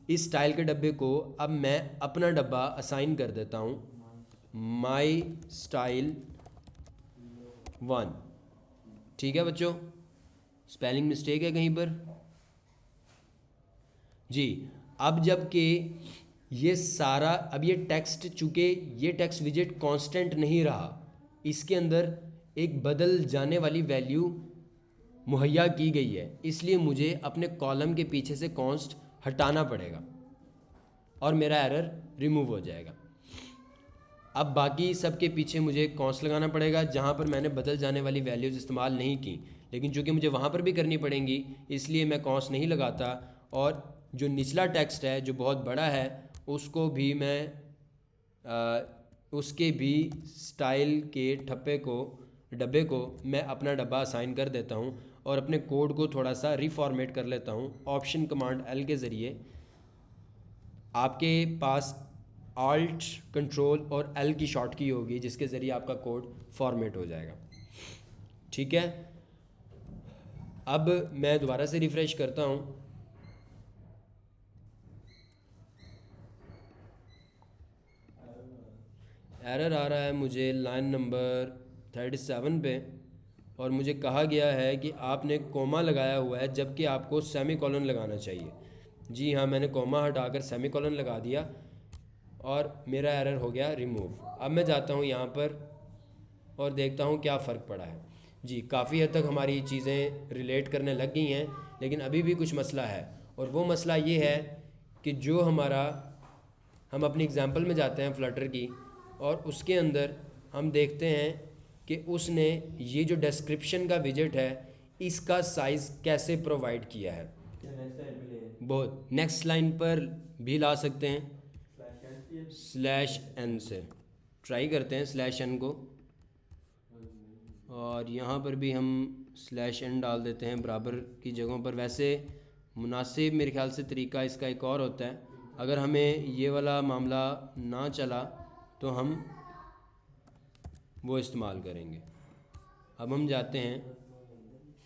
इस स्टाइल के डब्बे को अब मैं अपना डब्बा असाइन कर देता हूँ माई स्टाइल 1। ठीक है बच्चों, स्पेलिंग मिस्टेक है कहीं पर? जी, अब जबकि ये सारा, अब ये टेक्स्ट, चूँकि ये टेक्स्ट विजेट कांस्टेंट नहीं रहा, इसके अंदर एक बदल जाने वाली वैल्यू मुहैया की गई है, इसलिए मुझे अपने कॉलम के पीछे से कॉन्स्ट हटाना पड़ेगा और मेरा एरर रिमूव हो जाएगा। अब बाकी सब के पीछे मुझे कॉन्स्ट लगाना पड़ेगा जहाँ पर मैंने बदल जाने वाली वैल्यूज़ इस्तेमाल नहीं की, लेकिन चूँकि मुझे वहाँ पर भी करनी पड़ेंगी इसलिए मैं कॉन्स्ट नहीं लगाता। और जो निचला टेक्स्ट है जो बहुत बड़ा है उसको भी मैं उसके भी स्टाइल के डब्बे को मैं अपना डब्बा असाइन कर देता हूँ और अपने कोड को थोड़ा सा रिफॉर्मेट कर लेता हूँ ऑप्शन कमांड एल के ज़रिए। आपके पास आल्ट कंट्रोल और एल की शॉर्ट की होगी जिसके ज़रिए आपका कोड फॉर्मेट हो जाएगा। ठीक है, अब मैं दोबारा से रिफ़्रेश करता हूँ। एरर आ रहा है मुझे लाइन नंबर 37 पे और मुझे कहा गया है कि आपने कोमा लगाया हुआ है जबकि आपको सेमी कॉलन लगाना चाहिए। जी हाँ, मैंने कोमा हटाकर सेमी कॉलन लगा दिया और मेरा एरर हो गया रिमूव। अब मैं जाता हूँ यहाँ पर और देखता हूँ क्या फ़र्क पड़ा है। जी, काफ़ी हद तक हमारी चीज़ें रिलेट करने लग गई हैं, लेकिन अभी भी कुछ मसला है और वो मसला ये है कि जो हम अपनी एग्ज़ाम्पल में जाते हैं फ्लटर की और उसके अंदर हम देखते हैं कि उसने ये जो डिस्क्रिप्शन का विजेट है इसका साइज़ कैसे प्रोवाइड किया है। बहुत नेक्स्ट लाइन पर भी ला सकते हैं, स्लैश एन से ट्राई करते हैं स्लैश एन को, और यहाँ पर भी हम स्लैश एन डाल देते हैं बराबर की जगहों पर। वैसे मुनासिब मेरे ख्याल से तरीका इसका एक और होता है, अगर हमें ये वाला मामला ना चला तो हम वो इस्तेमाल करेंगे। अब हम जाते हैं,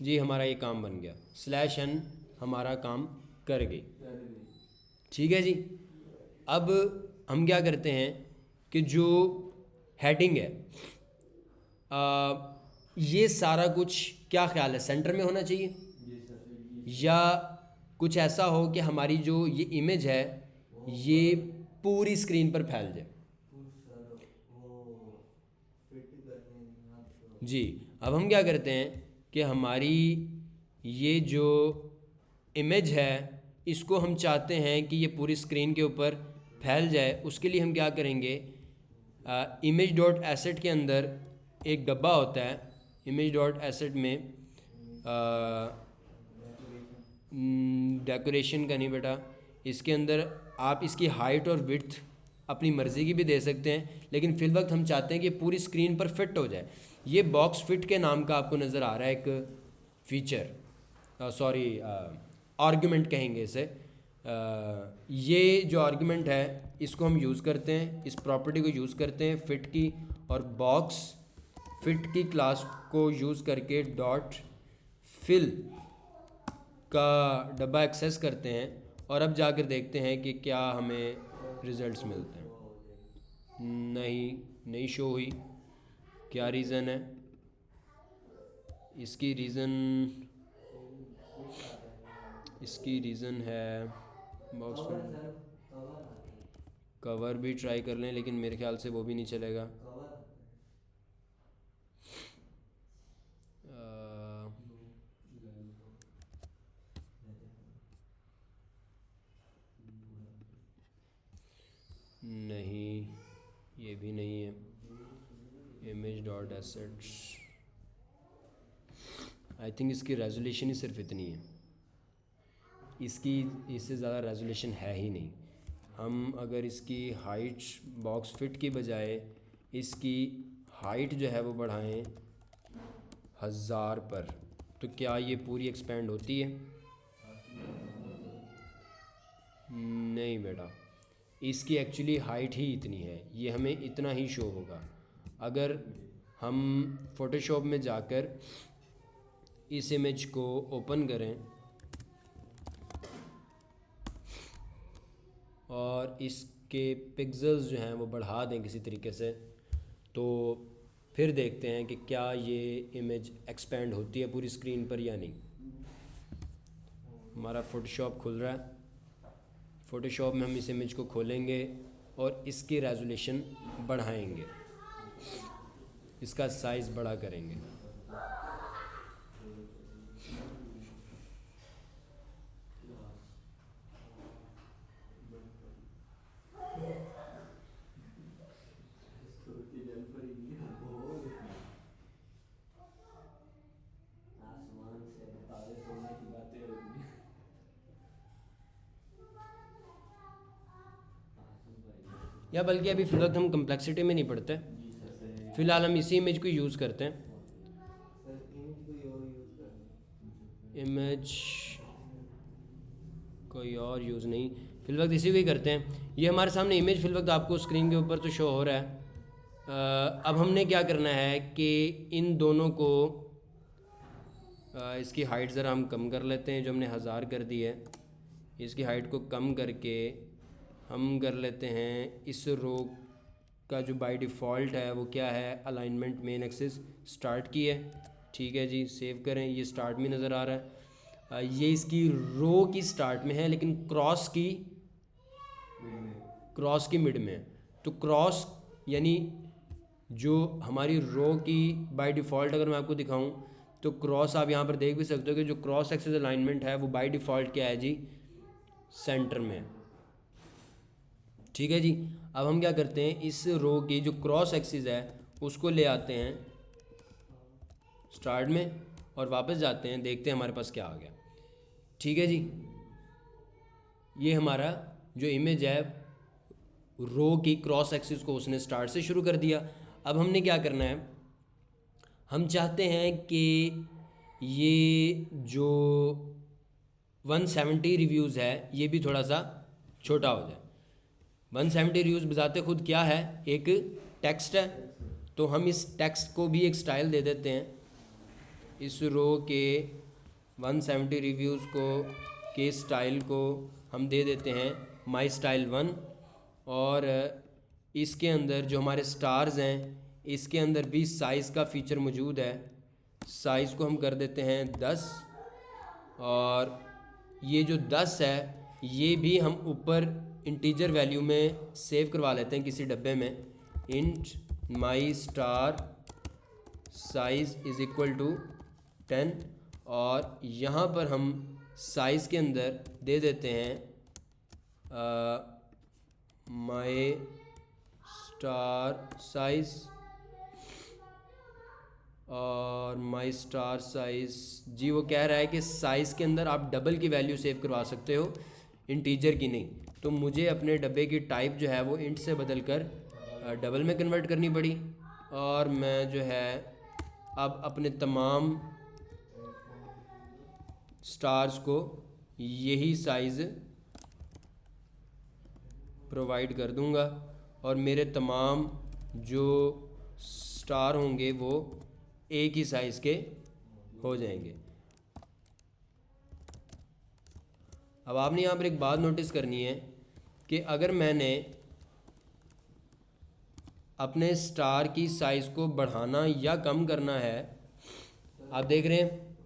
जी हमारा ये काम बन गया, स्लैश एन हमारा काम कर गई। ठीक है जी, अब हम क्या करते हैं कि जो हेडिंग है ये सारा कुछ क्या ख्याल है सेंटर में होना चाहिए या कुछ ऐसा हो कि हमारी जो ये इमेज है ये पूरी स्क्रीन पर फैल जाए। जी, अब हम क्या करते हैं कि हमारी ये जो इमेज है इसको हम चाहते हैं कि ये पूरी स्क्रीन के ऊपर फैल जाए। उसके लिए हम क्या करेंगे, इमेज डॉट एसेट के अंदर एक डब्बा होता है, इमेज डॉट एसेट में डेकोरेशन का नहीं बेटा, इसके अंदर आप इसकी हाइट और विड्थ अपनी मर्ज़ी की भी दे सकते हैं, लेकिन फिल वक्त हम चाहते हैं कि पूरी स्क्रीन पर फिट हो जाए। ये बॉक्स फिट के नाम का आपको नज़र आ रहा है एक फीचर, सॉरी आर्गुमेंट कहेंगे इसे। ये जो आर्गुमेंट है इसको हम यूज़ करते हैं, इस प्रॉपर्टी को यूज़ करते हैं फिट की, और बॉक्स फिट की क्लास को यूज़ करके डॉट फिल का डब्बा एक्सेस करते हैं और अब जाकर देखते हैं कि क्या हमें रिज़ल्ट्स मिलते हैं। नहीं शो हुई, क्या रीज़न है इसकी? रीज़न है बॉक्स कवर भी ट्राई कर लें, लेकिन मेरे ख्याल से वो भी नहीं चलेगा। नहीं, ये भी नहीं है। Image dot assets, I think इसकी रेजोल्यूशन ही सिर्फ इतनी है, इससे ज़्यादा रेजोल्यूशन है ही नहीं। हम अगर इसकी हाइट बॉक्स फिट की बजाय इसकी हाइट जो है वो बढ़ाएं 1000 पर, तो क्या ये पूरी एक्सपेंड होती है? नहीं बेटा, इसकी एक्चुअली हाइट ही इतनी है, ये हमें इतना ही शो होगा। अगर हम फ़ोटोशॉप में जाकर इस इमेज को ओपन करें और इसके पिक्सेल्स जो हैं वो बढ़ा दें किसी तरीके से, तो फिर देखते हैं कि क्या ये इमेज एक्सपेंड होती है पूरी स्क्रीन पर या नहीं। हमारा फ़ोटोशॉप खुल रहा है, फ़ोटोशॉप में हम इस इमेज को खोलेंगे और इसकी रेजोल्यूशन बढ़ाएंगे, इसका साइज़ बड़ा करेंगे। या बल्कि अभी फ़िलहाल हम कम्प्लेक्सिटी में नहीं पढ़ते, फ़िलहाल हम इसी इमेज को यूज़ करते हैं। इमेज कोई और यूज़ नहीं, फ़िलहाल इसी को ही करते हैं। ये हमारे सामने इमेज फ़िलहाल आपको स्क्रीन के ऊपर तो शो हो रहा है। अब हमने क्या करना है कि इन दोनों को इसकी हाइट ज़रा हम कम कर लेते हैं, जो हमने 1000 कर दी है, इसकी हाइट को कम करके हम कर लेते हैं इस रो का जो बाय डिफ़ॉल्ट है वो क्या है, अलाइनमेंट मेन एक्सिस स्टार्ट की है। ठीक है जी, सेव करें, ये स्टार्ट में नज़र आ रहा है। ये इसकी रो की स्टार्ट में है लेकिन क्रॉस की मिड में है। तो क्रॉस यानी जो हमारी रो की बाय डिफ़ॉल्ट अगर मैं आपको दिखाऊं तो क्रॉस, आप यहाँ पर देख भी सकते हो कि जो क्रॉस एक्सिस अलाइनमेंट है वो बाय डिफ़ॉल्ट क्या है जी, सेंटर में है। ठीक है जी, अब हम क्या करते हैं, इस रो की जो क्रॉस एक्सिस है उसको ले आते हैं स्टार्ट में और वापस जाते हैं, देखते हैं हमारे पास क्या आ गया। ठीक है जी, ये हमारा जो इमेज है रो की क्रॉस एक्सिस को उसने स्टार्ट से शुरू कर दिया। अब हमने क्या करना है, हम चाहते हैं कि ये जो 170 रिव्यूज़ है ये भी थोड़ा सा छोटा हो जाए। 170 रिव्यूज़ बजाते खुद क्या है, एक टेक्स्ट है, तो हम इस टेक्स्ट को भी एक स्टाइल दे देते हैं। इस रो के 170 रिव्यूज़ को के स्टाइल को हम दे देते हैं माई स्टाइल 1, और इसके अंदर जो हमारे स्टार्स हैं इसके अंदर भी साइज़ का फ़ीचर मौजूद है। साइज़ को हम कर देते हैं 10, और ये जो 10 है ये भी हम ऊपर इंटीजर वैल्यू में सेव करवा लेते हैं किसी डब्बे में। Int my star size is equal to 10, और यहाँ पर हम साइज़ के अंदर दे देते हैं माई स्टार साइज़, और माई स्टार साइज़ जी वो कह रहा है कि साइज़ के अंदर आप डबल की वैल्यू सेव करवा सकते हो, इंटीजर की नहीं। तो मुझे अपने डब्बे की टाइप जो है वो इंट से बदल कर डबल में कन्वर्ट करनी पड़ी, और मैं जो है अब अपने तमाम स्टार्स को यही साइज़ प्रोवाइड कर दूंगा, और मेरे तमाम जो स्टार होंगे वो एक ही साइज़ के हो जाएंगे। अब आपने यहाँ पर एक बात नोटिस करनी है कि अगर मैंने अपने स्टार की साइज़ को बढ़ाना या कम करना है, आप देख रहे हैं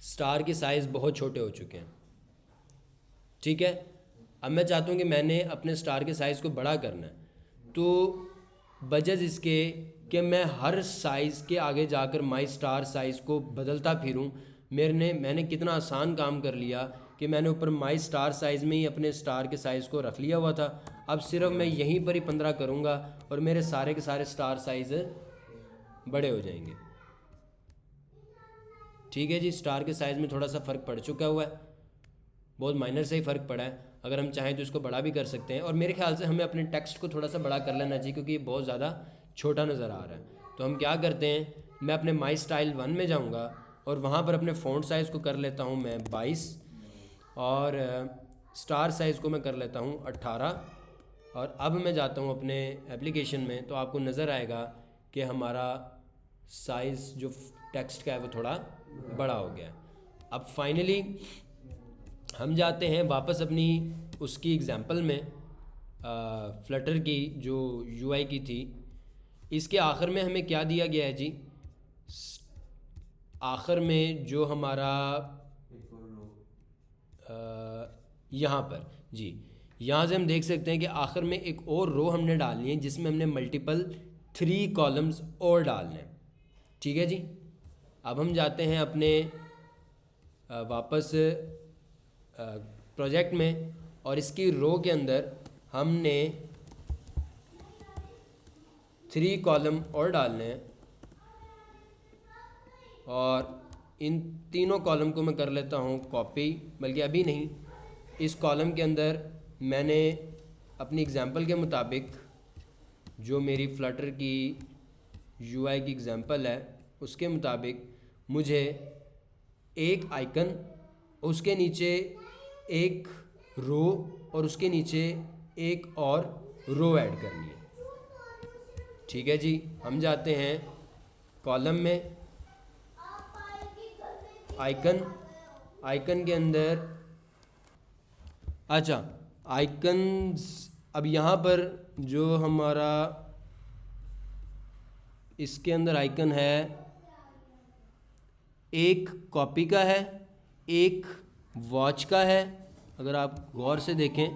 स्टार की साइज़ बहुत छोटे हो चुके हैं। ठीक है, अब मैं चाहता हूँ कि मैंने अपने स्टार के साइज़ को बड़ा करना है, तो बजाय इसके कि मैं हर साइज़ के आगे जाकर माई स्टार साइज़ को बदलता फिरूं, मैंने कितना आसान काम कर लिया कि मैंने ऊपर माई स्टार साइज़ में ही अपने स्टार के साइज़ को रख लिया हुआ था। अब सिर्फ मैं यहीं पर ही 15 करूँगा और मेरे सारे के सारे स्टार साइज़ बड़े हो जाएंगे। ठीक है जी, स्टार के साइज़ में थोड़ा सा फ़र्क पड़ चुका हुआ है, बहुत माइनर से ही फ़र्क पड़ा है। अगर हम चाहें तो इसको बड़ा भी कर सकते हैं, और मेरे ख्याल से हमें अपने टेक्स्ट को थोड़ा सा बड़ा कर लेना चाहिए क्योंकि ये बहुत ज़्यादा छोटा नज़र आ रहा है। तो हम क्या करते हैं, मैं अपने माई स्टाइल 1 में जाऊँगा और वहाँ पर अपने फ़ॉन्ट साइज़ को कर लेता हूँ मैं 22, और स्टार साइज़ को मैं कर लेता हूँ 18, और अब मैं जाता हूँ अपने एप्लीकेशन में, तो आपको नज़र आएगा कि हमारा साइज़ जो टेक्स्ट का है वो थोड़ा बड़ा हो गया। अब फाइनली हम जाते हैं वापस अपनी उसकी एग्ज़ाम्पल में, फ्लटर की जो यूआई की थी। इसके आखिर में हमें क्या दिया गया है जी, आखिर में जो हमारा यहाँ पर जी, यहाँ से हम देख सकते हैं कि आखिर में एक और रो हमने डालनी है जिसमें हमने मल्टीपल 3 कॉलम्स और डालने हैं। ठीक है जी, अब हम जाते हैं अपने वापस प्रोजेक्ट में, और इसकी रो के अंदर हमने 3 कॉलम और डालने हैं, और इन तीनों कॉलम को मैं कर लेता हूँ कॉपी, बल्कि अभी नहीं, इस कॉलम के अंदर मैंने अपनी एग्ज़ाम्पल के मुताबिक, जो मेरी फ्लटर की यूआई की एग्ज़ाम्पल है उसके मुताबिक, मुझे एक आइकन, उसके नीचे एक रो, और उसके नीचे एक और रो ऐड करनी है। ठीक है जी, हम जाते हैं कॉलम में, आइकन के अंदर, अच्छा आइकन्स, अब यहाँ पर जो हमारा इसके अंदर आइकन है, एक कॉपी का है, एक वॉच का है। अगर आप गौर से देखें,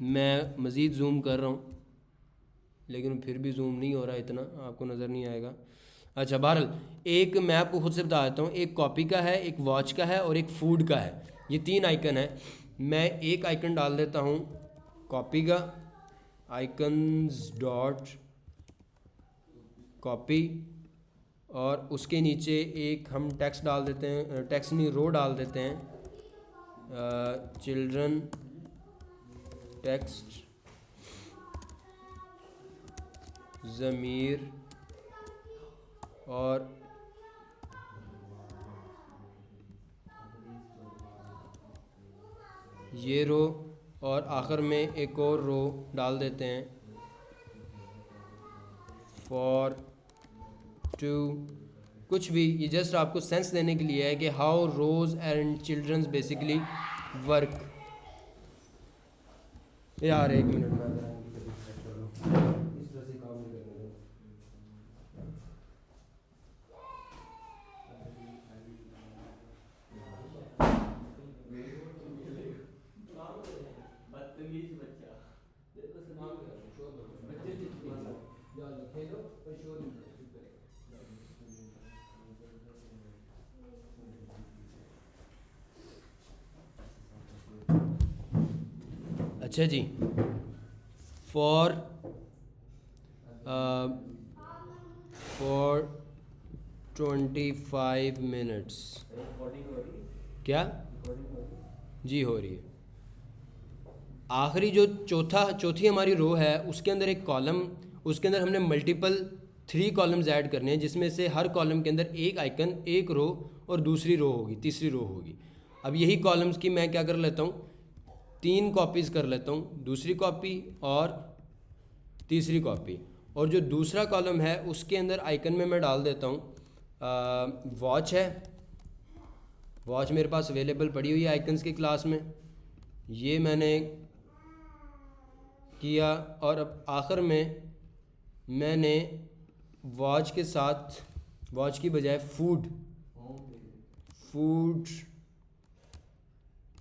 मैं मज़ीद जूम कर रहा हूँ लेकिन फिर भी जूम नहीं हो रहा, इतना आपको नज़र नहीं आएगा। अच्छा, बहरहाल एक मैं आपको खुद से बता देता हूँ, एक कॉपी का है, एक वॉच का है और एक फूड का है। ये 3 आइकन है। मैं एक आइकन डाल देता हूँ कॉपी का, आइकन्स डॉट कॉपी, और उसके नीचे एक हम टेक्स्ट डाल देते हैं, टेक्स्ट नहीं, रो डाल देते हैं, चिल्ड्रन टेक्स्ट ज़मीर, और ये रो, और आखिर में एक और रो डाल देते हैं, फॉर टू, कुछ भी, ये जस्ट आपको सेंस देने के लिए है कि how rose and childrens basically work. यार एक मिनट में इस तरह से काम नहीं करने दो। अच्छा जी, फॉर 25 मिनट्स, क्या जी हो रही है। आखिरी जो चौथी हमारी रो है, उसके अंदर एक कॉलम, उसके अंदर हमने मल्टीपल 3 कॉलम्स ऐड करने हैं, जिसमें से हर कॉलम के अंदर एक आइकन, एक रो और दूसरी रो होगी, तीसरी रो होगी। अब यही कॉलम्स की मैं क्या कर लेता हूँ, 3 कॉपीज़ कर लेता हूँ, दूसरी कॉपी और तीसरी कॉपी, और जो दूसरा कॉलम है उसके अंदर आइकन में मैं डाल देता हूँ वॉच है। वॉच मेरे पास अवेलेबल पड़ी हुई है आइकन्स की क्लास में, ये मैंने किया, और अब आखिर में मैंने वॉच के साथ, वॉच की बजाय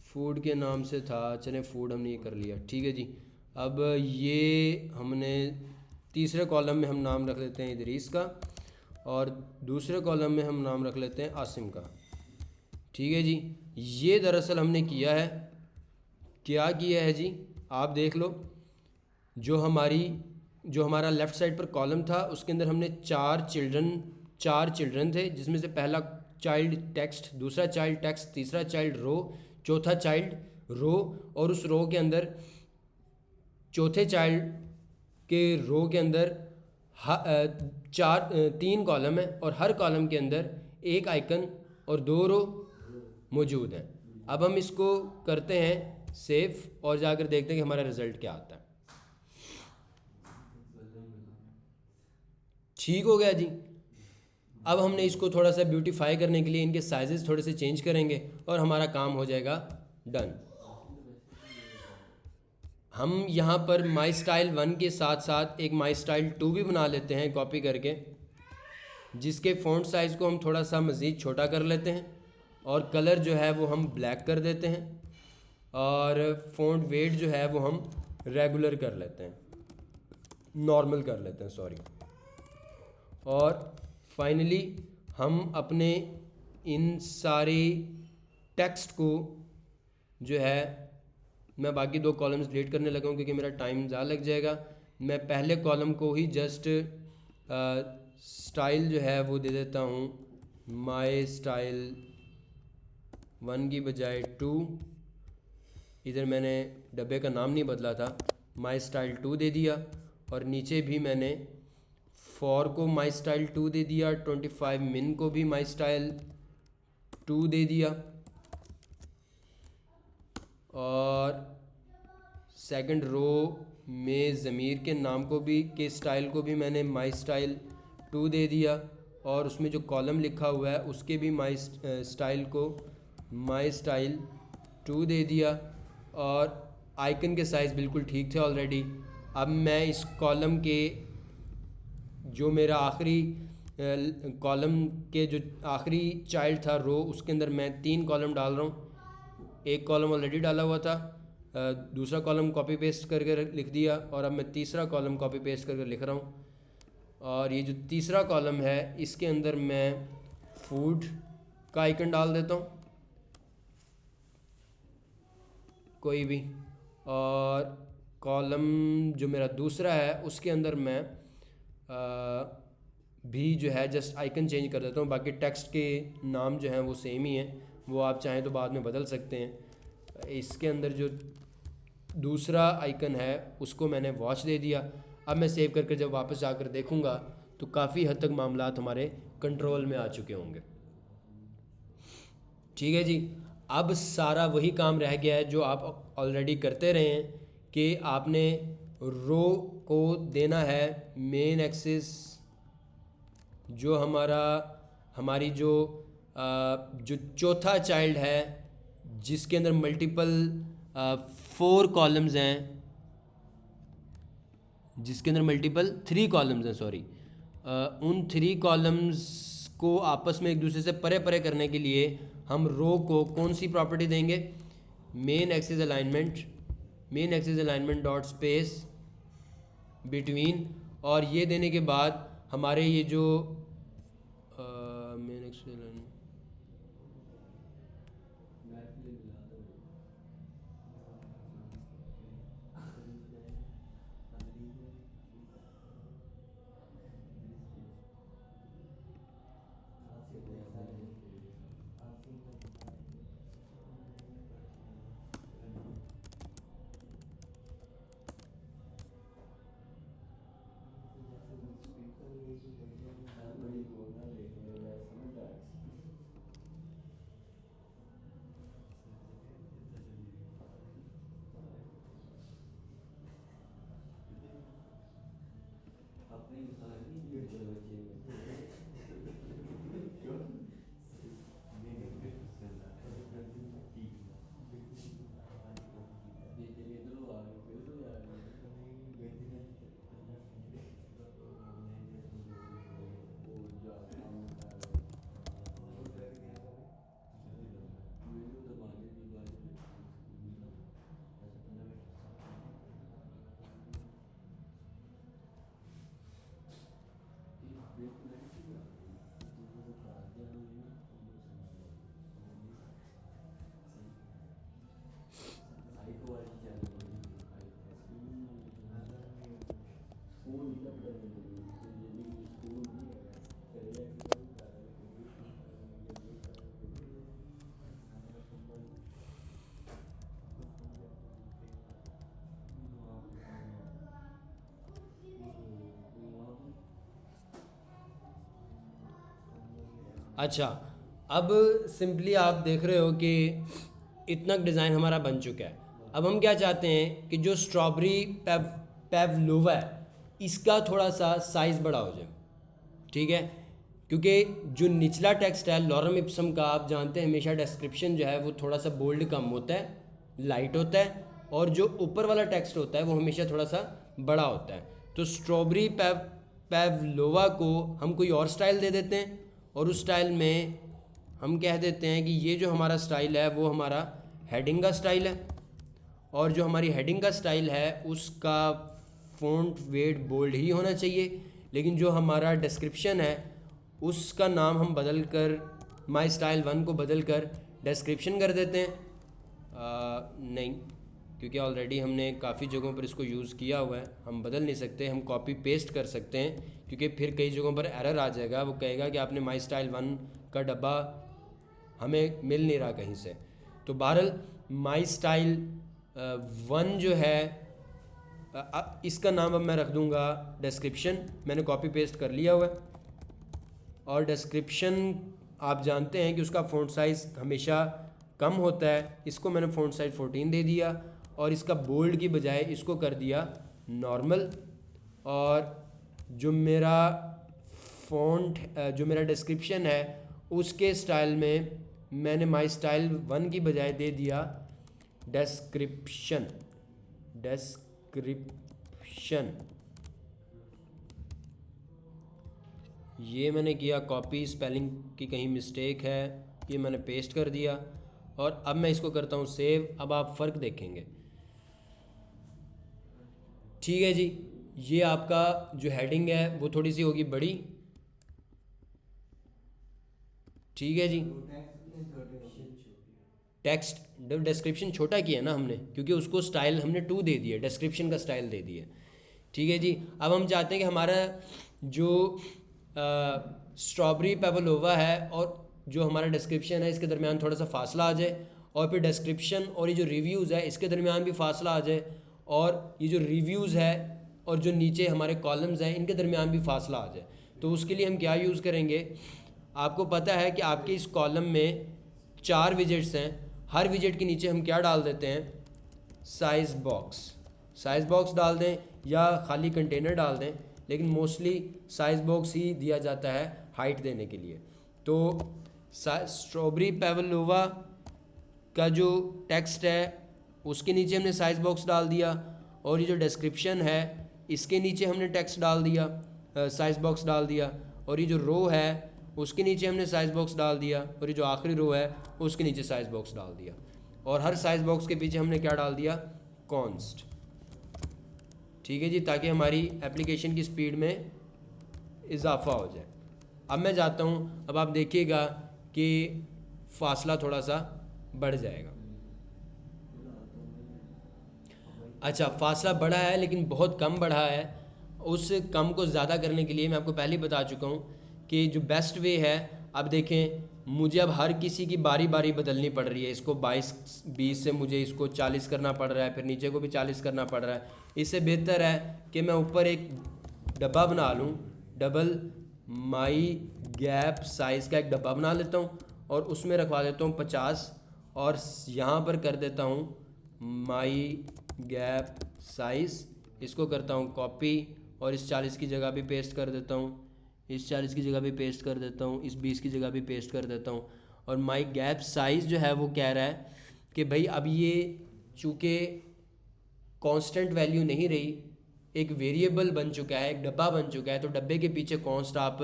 फूड के नाम से था, चलें फूड हमने ये कर लिया। ठीक है जी, अब ये हमने तीसरे कॉलम में हम नाम रख लेते हैं इदरीस का, और दूसरे कॉलम में हम नाम रख लेते हैं आसिम का। ठीक है जी, ये दरअसल हमने किया है, क्या किया है जी, आप देख लो। जो हमारा लेफ़्ट साइड पर कॉलम था, उसके अंदर हमने 4 चिल्ड्रन थे, जिसमें से पहला चाइल्ड टेक्स्ट, दूसरा चाइल्ड टेक्स्ट, तीसरा चाइल्ड रो, चौथा चाइल्ड रो, और उस रो के अंदर, चौथे चाइल्ड के रो के अंदर 3 कॉलम है, और हर कॉलम के अंदर एक आइकन और 2 रो मौजूद हैं। अब हम इसको करते हैं सेव, और जाकर देखते हैं कि हमारा रिज़ल्ट क्या आता है। ठीक हो गया जी। अब हमने इसको थोड़ा सा ब्यूटीफाई करने के लिए इनके साइजेस थोड़े से चेंज करेंगे, और हमारा काम हो जाएगा डन। हम यहाँ पर माई स्टाइल 1 के साथ साथ एक माई स्टाइल 2 भी बना लेते हैं कॉपी करके, जिसके फ़ॉन्ट साइज़ को हम थोड़ा सा मज़ीद छोटा कर लेते हैं, और कलर जो है वो हम ब्लैक कर देते हैं। और फ़ॉन्ट वेट जो है वो हम रेगुलर कर लेते हैं, नॉर्मल कर लेते हैं, सॉरी। और फाइनली हम अपने इन सारे टेक्स्ट को जो है, मैं बाकी 2 कॉलम्स डिलीट करने लगा हूँ क्योंकि मेरा टाइम ज़्यादा लग जाएगा। मैं पहले कॉलम को ही जस्ट स्टाइल जो है वो दे देता हूँ माई स्टाइल 1 की बजाय 2। इधर मैंने डब्बे का नाम नहीं बदला था, माई स्टाइल 2 दे दिया। और नीचे भी मैंने फॉर को माई स्टाइल 2 दे दिया, 25 मिन को भी माई स्टाइल 2 दे दिया। और सेकंड रो में ज़मीर के नाम को भी, के स्टाइल को भी मैंने माई स्टाइल 2 दे दिया। और उसमें जो कॉलम लिखा हुआ है उसके भी माई स्टाइल को माई स्टाइल 2 दे दिया। और आइकन के साइज़ बिल्कुल ठीक थे ऑलरेडी। अब मैं इस कॉलम के जो मेरा आखिरी कॉलम के जो आखिरी चाइल्ड था रो, उसके अंदर मैं 3 कॉलम डाल रहा हूँ। एक कॉलम ऑलरेडी डाला हुआ था, दूसरा कॉलम कॉपी पेस्ट करके लिख दिया, और अब मैं तीसरा कॉलम कॉपी पेस्ट करके लिख रहा हूँ। और ये जो तीसरा कॉलम है इसके अंदर मैं फूड का आइकन डाल देता हूँ, कोई भी। और कॉलम जो मेरा दूसरा है उसके अंदर मैं भी जो है जस्ट आइकन चेंज कर देता हूँ। बाकी टेक्स्ट के नाम जो हैं वो सेम ही हैं, वो आप चाहें तो बाद में बदल सकते हैं। इसके अंदर जो दूसरा आइकन है उसको मैंने वॉच दे दिया। अब मैं सेव करके जब वापस आकर देखूँगा तो काफ़ी हद तक मामलात हमारे कंट्रोल में आ चुके होंगे। ठीक है जी। अब सारा वही काम रह गया है जो आप ऑलरेडी करते रहे हैं कि आपने रो को देना है मेन एक्सिस, जो हमारी जो चौथा चाइल्ड है जिसके अंदर मल्टीपल 4 कॉलम्स हैं, जिसके अंदर मल्टीपल 3 कॉलम्स हैं, सॉरी। उन 3 कॉलम्स को आपस में एक दूसरे से परे परे करने के लिए हम रो को कौन सी प्रॉपर्टी देंगे, main axis alignment dot space between. और ये देने के बाद हमारे ये जो मेन एक्सिस अलाइनमेंट, अच्छा। अब सिंपली आप देख रहे हो कि इतना डिज़ाइन हमारा बन चुका है। अब हम क्या चाहते हैं कि जो स्ट्रॉबेरी पेवलोवा है इसका थोड़ा सा साइज़ बड़ा हो जाए, ठीक है। क्योंकि जो निचला टेक्स्ट है लॉरम इप्सम का, आप जानते हैं हमेशा डिस्क्रिप्शन जो है वो थोड़ा सा बोल्ड कम होता है, लाइट होता है, और जो ऊपर वाला टेक्स्ट होता है वो हमेशा थोड़ा सा बड़ा होता है। तो स्ट्रॉबेरी पेवलोवा को हम कोई और स्टाइल दे देते हैं, और उस स्टाइल में हम कह देते हैं कि ये जो हमारा स्टाइल है वो हमारा हेडिंग का स्टाइल है। और जो हमारी हेडिंग का स्टाइल है उसका फ़ॉन्ट वेट बोल्ड ही होना चाहिए, लेकिन जो हमारा डिस्क्रिप्शन है उसका नाम हम बदल कर माई स्टाइल 1 को बदल कर डिस्क्रिप्शन कर देते हैं। नहीं, क्योंकि ऑलरेडी हमने काफ़ी जगहों पर इसको यूज़ किया हुआ है, हम बदल नहीं सकते। हम कॉपी पेस्ट कर सकते हैं, क्योंकि फिर कई जगहों पर एरर आ जाएगा, वो कहेगा कि आपने माई स्टाइल 1 का डब्बा हमें मिल नहीं रहा कहीं से। तो बहरहाल माई स्टाइल 1 जो है इसका नाम अब मैं रख दूंगा डिस्क्रिप्शन। मैंने कॉपी पेस्ट कर लिया हुआ है। और डिस्क्रिप्शन आप जानते हैं कि उसका फ़ॉन्ट साइज़ हमेशा कम होता है, इसको मैंने फ़ॉन्ट साइज़ 14 दे दिया और इसका बोल्ड की बजाय इसको कर दिया नॉर्मल। और जो मेरा जो मेरा डिस्क्रिप्शन है उसके स्टाइल में मैंने माई स्टाइल 1 की बजाय दे दिया डिस्क्रिप्शन। ये मैंने किया कॉपी, स्पेलिंग की कहीं मिस्टेक है, ये मैंने पेस्ट कर दिया और अब मैं इसको करता हूँ सेव। अब आप फ़र्क देखेंगे। ठीक है जी, ये आपका जो हेडिंग है वो थोड़ी सी होगी बड़ी। ठीक है जी, टेक्स्ट डिस्क्रिप्शन छोटा किया ना हमने, क्योंकि उसको स्टाइल हमने 2 दे दिया, डिस्क्रिप्शन का स्टाइल दे दिया। ठीक है जी, अब हम चाहते हैं कि हमारा जो स्ट्रॉबेरी पेवलोवा है और जो हमारा डिस्क्रिप्शन है इसके दरमियान थोड़ा सा फासला आ जाए, और फिर डिस्क्रिप्शन और ये जो रिव्यूज़ है इसके दरमियान भी फासला आ जाए, और ये जो रिव्यूज़ है और जो नीचे हमारे कॉलम्स हैं इनके दरमियान भी फासला आ जाए। तो उसके लिए हम क्या यूज़ करेंगे, आपको पता है कि आपके इस कॉलम में 4 विजेट्स हैं, हर विजेट के नीचे हम क्या डाल देते हैं, साइज़ बॉक्स डाल दें या खाली कंटेनर डाल दें, लेकिन मोस्टली साइज़ बॉक्स ही दिया जाता है हाइट देने के लिए। तो स्ट्रॉबेरी पेवलोवा का जो टेक्स्ट है उसके नीचे हमने साइज़ बॉक्स डाल दिया, और ये जो डिस्क्रिप्शन है इसके नीचे हमने टेक्स्ट डाल दिया, साइज़ बॉक्स डाल दिया, और ये जो रो है उसके नीचे हमने साइज़ बॉक्स डाल दिया, और ये जो आखिरी रो है उसके नीचे साइज़ बॉक्स डाल दिया, और हर साइज़ बॉक्स के पीछे हमने क्या डाल दिया, कॉन्स्ट। ठीक है जी, ताकि हमारी एप्लीकेशन की स्पीड में इजाफा हो जाए। अब मैं जाता हूँ, अब आप देखिएगा कि फासला थोड़ा सा बढ़ जाएगा। अच्छा, फासला बढ़ा है लेकिन बहुत कम बढ़ा है। उस कम को ज़्यादा करने के लिए मैं आपको पहले ही बता चुका हूँ कि जो बेस्ट वे है, अब देखें मुझे अब हर किसी की बारी बारी बदलनी पड़ रही है। इसको 22 से मुझे इसको 40 करना पड़ रहा है, फिर नीचे को भी 40 करना पड़ रहा है। इससे बेहतर है कि मैं ऊपर एक डब्बा बना लूँ, डबल माई गैप साइज़ का एक डब्बा बना लेता हूँ और उसमें रखवा देता हूँ 50, और यहाँ पर कर देता हूँ माई गैप साइज़। इसको करता हूँ कॉपी और इस 40 की जगह भी पेस्ट कर देता हूँ, इस 40 की जगह भी पेस्ट कर देता हूँ, इस 20 की जगह भी पेस्ट कर देता हूँ। और माई गैप साइज़ जो है वो कह रहा है कि भाई अब ये चूँकि कांस्टेंट वैल्यू नहीं रही, एक वेरिएबल बन चुका है, एक डब्बा बन चुका है, तो डब्बे के पीछे कॉन्स्ट आप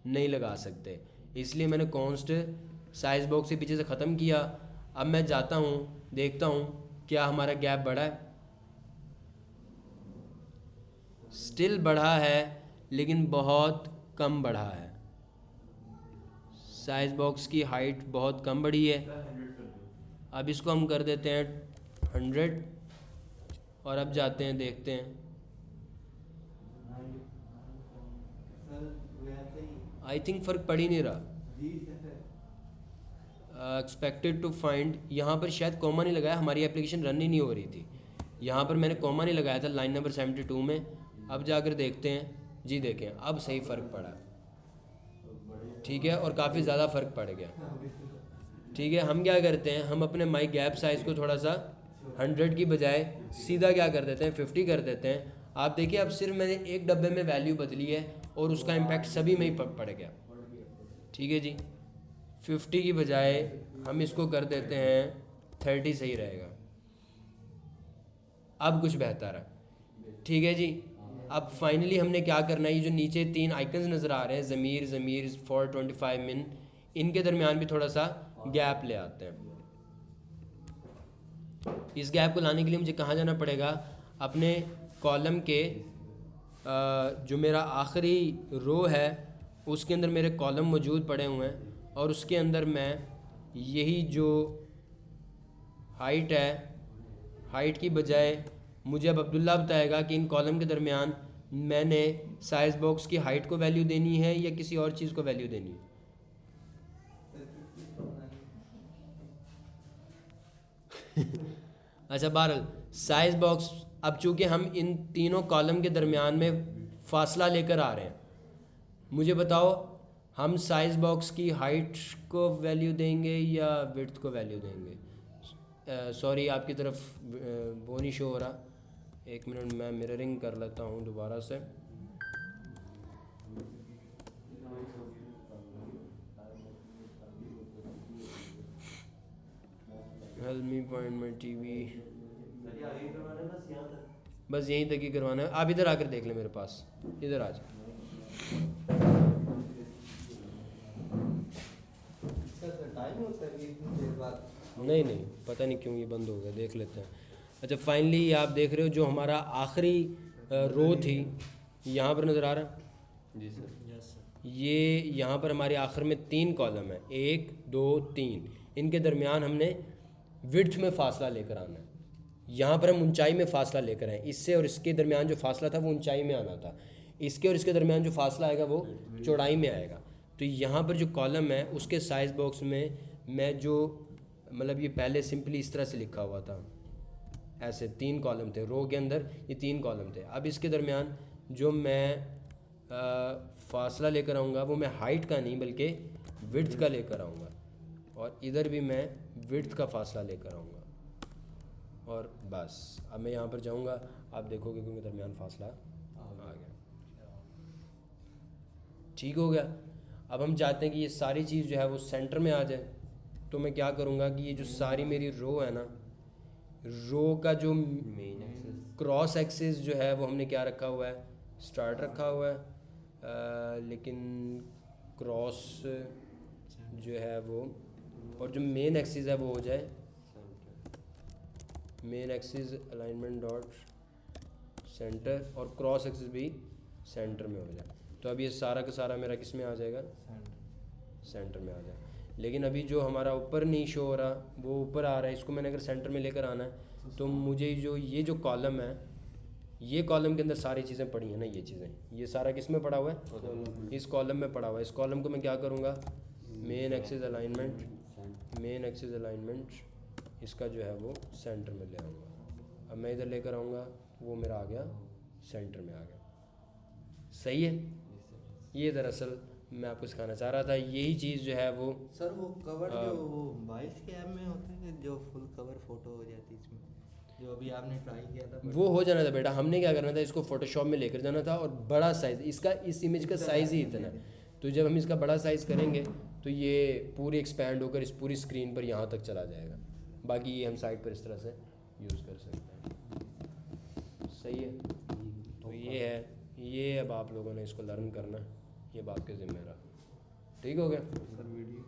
नहीं लगा सकते। इसलिए मैंने कॉन्स्ट साइज़ बॉक्स के पीछे से ख़त्म किया। अब मैं जाता हूँ, देखता हूँ क्या हमारा गैप बढ़ा है। स्टिल बढ़ा है लेकिन बहुत कम बढ़ा है। साइज़ बॉक्स की हाइट बहुत कम बढ़ी है। अब इसको हम कर देते हैं 100 और अब जाते हैं देखते हैं। आई थिंक फ़र्क पड़ ही नहीं रहा। एक्सपेक्टेड टू फाइंड, यहाँ पर शायद कॉमा नहीं लगाया, हमारी एप्लीकेशन रन ही नहीं हो रही थी। यहाँ पर मैंने कॉमा नहीं लगाया था लाइन नंबर 72 में। अब जाकर देखते हैं जी, देखें अब सही फ़र्क पड़ा। ठीक है, और काफ़ी ज़्यादा फ़र्क पड़ गया। ठीक है, हम क्या करते हैं, हम अपने माई गैप साइज़ को थोड़ा सा 100 की बजाय सीधा क्या कर देते हैं 50 कर देते हैं। आप देखिए अब सिर्फ मैंने एक डब्बे में वैल्यू बदली है और उसका इम्पैक्ट सभी में ही पड़ गया। ठीक है जी, 50 की बजाय हम इसको कर देते हैं 30, सही रहेगा। अब कुछ बेहतर है। ठीक है जी, अब फाइनली हमने क्या करना है, ये जो नीचे 3 आइकन्स नज़र आ रहे हैं, ज़मीर फॉर 25 मिन, इनके दरमियान भी थोड़ा सा गैप ले आते हैं। इस गैप को लाने के लिए मुझे कहाँ जाना पड़ेगा, अपने कॉलम के जो मेरा आखिरी रो है उसके अंदर मेरे कॉलम मौजूद पड़े हुए हैं, और उसके अंदर मैं यही जो हाइट है, हाइट की बजाय मुझे अब अब्दुल्ला बताएगा कि इन कॉलम के दरमियान मैंने साइज़ बॉक्स की हाइट को वैल्यू देनी है या किसी और चीज़ को वैल्यू देनी है। अच्छा, बहरहाल साइज़ बॉक्स, अब चूँकि हम इन तीनों कॉलम के दरमियान में फ़ासला लेकर आ रहे हैं, मुझे बताओ हम साइज़ बॉक्स की हाइट को वैल्यू देंगे या विड्थ को वैल्यू देंगे। सॉरी, आपकी तरफ वो नहीं शो हो रहा, एक मिनट मैं मिररिंग कर लेता हूँ दोबारा से। हेल्मी पॉइंट में टीवी, बस यहीं तक ही करवाना है। आप इधर आकर देख लें, मेरे पास इधर आ जाए। नहीं नहीं, पता नहीं क्यों ये बंद हो गया, देख लेते हैं। अच्छा, फाइनली आप देख रहे हो जो हमारा आखिरी रो थी, यहाँ पर नज़र आ रहा है जी सर। Yes sir. ये यहाँ पर हमारे आखिर में 3 कॉलम है, 1 2 3, इनके दरमियान हमने विड्थ में फ़ासला लेकर आना है। यहाँ पर हम ऊंचाई में फ़ासला लेकर आए, इससे और इसके दरमियान जो फ़ासला था वो ऊंचाई में आना था, इसके और इसके दरमियान जो फ़ासला आएगा वो चौड़ाई में आएगा। तो यहाँ पर जो कॉलम है उसके साइज़ बॉक्स में मैं जो, मतलब ये पहले सिंपली इस तरह से लिखा हुआ था, ऐसे 3 कॉलम थे, रो के अंदर ये 3 कॉलम थे। अब इसके दरमियान जो मैं फ़ासला लेकर आऊँगा वो मैं हाइट का नहीं बल्कि विड्थ का लेकर आऊँगा, और इधर भी मैं विड्थ का फ़ासला लेकर आऊँगा। और बस अब मैं यहाँ पर जाऊँगा, आप देखोगे कि उनके दरमियान फ़ासला आ गया, ठीक हो गया। अब हम चाहते हैं कि ये सारी चीज़ जो है वो सेंटर में आ जाए, तो मैं क्या करूँगा कि ये जो सारी मेरी रो है ना, रो का जो मेन एक्सेस, क्रॉस एक्सिस जो है वो हमने क्या रखा हुआ है, स्टार्ट रखा हुआ है, लेकिन क्रॉस जो है वो, और जो मेन एक्सिस है वो हो जाए main axis alignment dot centre, और क्रॉस एक्सिस भी सेंटर में हो जाए। तो अब ये सारा का सारा मेरा किस में आ जाएगा, सेंटर में आ जाए। लेकिन अभी जो हमारा ऊपर नहीं शो हो रहा वो ऊपर आ रहा है, इसको मैंने अगर सेंटर में लेकर आना है तो मुझे जो ये जो कॉलम है, ये कॉलम के अंदर सारी चीज़ें पड़ी हैं ना, ये चीज़ें, ये सारा किस में पड़ा हुआ है, इस कॉलम में पड़ा हुआ है। इस कॉलम को मैं क्या करूँगा, main axis alignment, main axis alignment इसका जो है वो सेंटर में ले आऊँगा। अब मैं इधर लेकर आऊँगा, वो मेरा आ गया सेंटर में आ गया, सही है। ये दरअसल मैं आपको सिखाना चाह रहा था, यही चीज़ जो है वो सर वो कवर जो वो 22 के ऐप में होते हैं जो फुल कवर फोटो हो जाती है, इसमें जो अभी आपने ट्राई किया था वो हो जाना था बेटा। हमने क्या करना था, इसको फोटोशॉप में लेकर जाना था, और बड़ा साइज़ इसका, इस इमेज का साइज़ ही इतना है। तो जब हम इसका बड़ा साइज़ करेंगे तो ये पूरी एक्सपैंड होकर इस पूरी स्क्रीन पर यहाँ तक चला जाएगा। बाकी ये हम साइड पर इस तरह से यूज़ कर सकते हैं, सही है। तो ये है, ये अब आप लोगों ने इसको लर्न करना, ये बात के ज़िम्मे रहा, ठीक हो गया सर वीडियो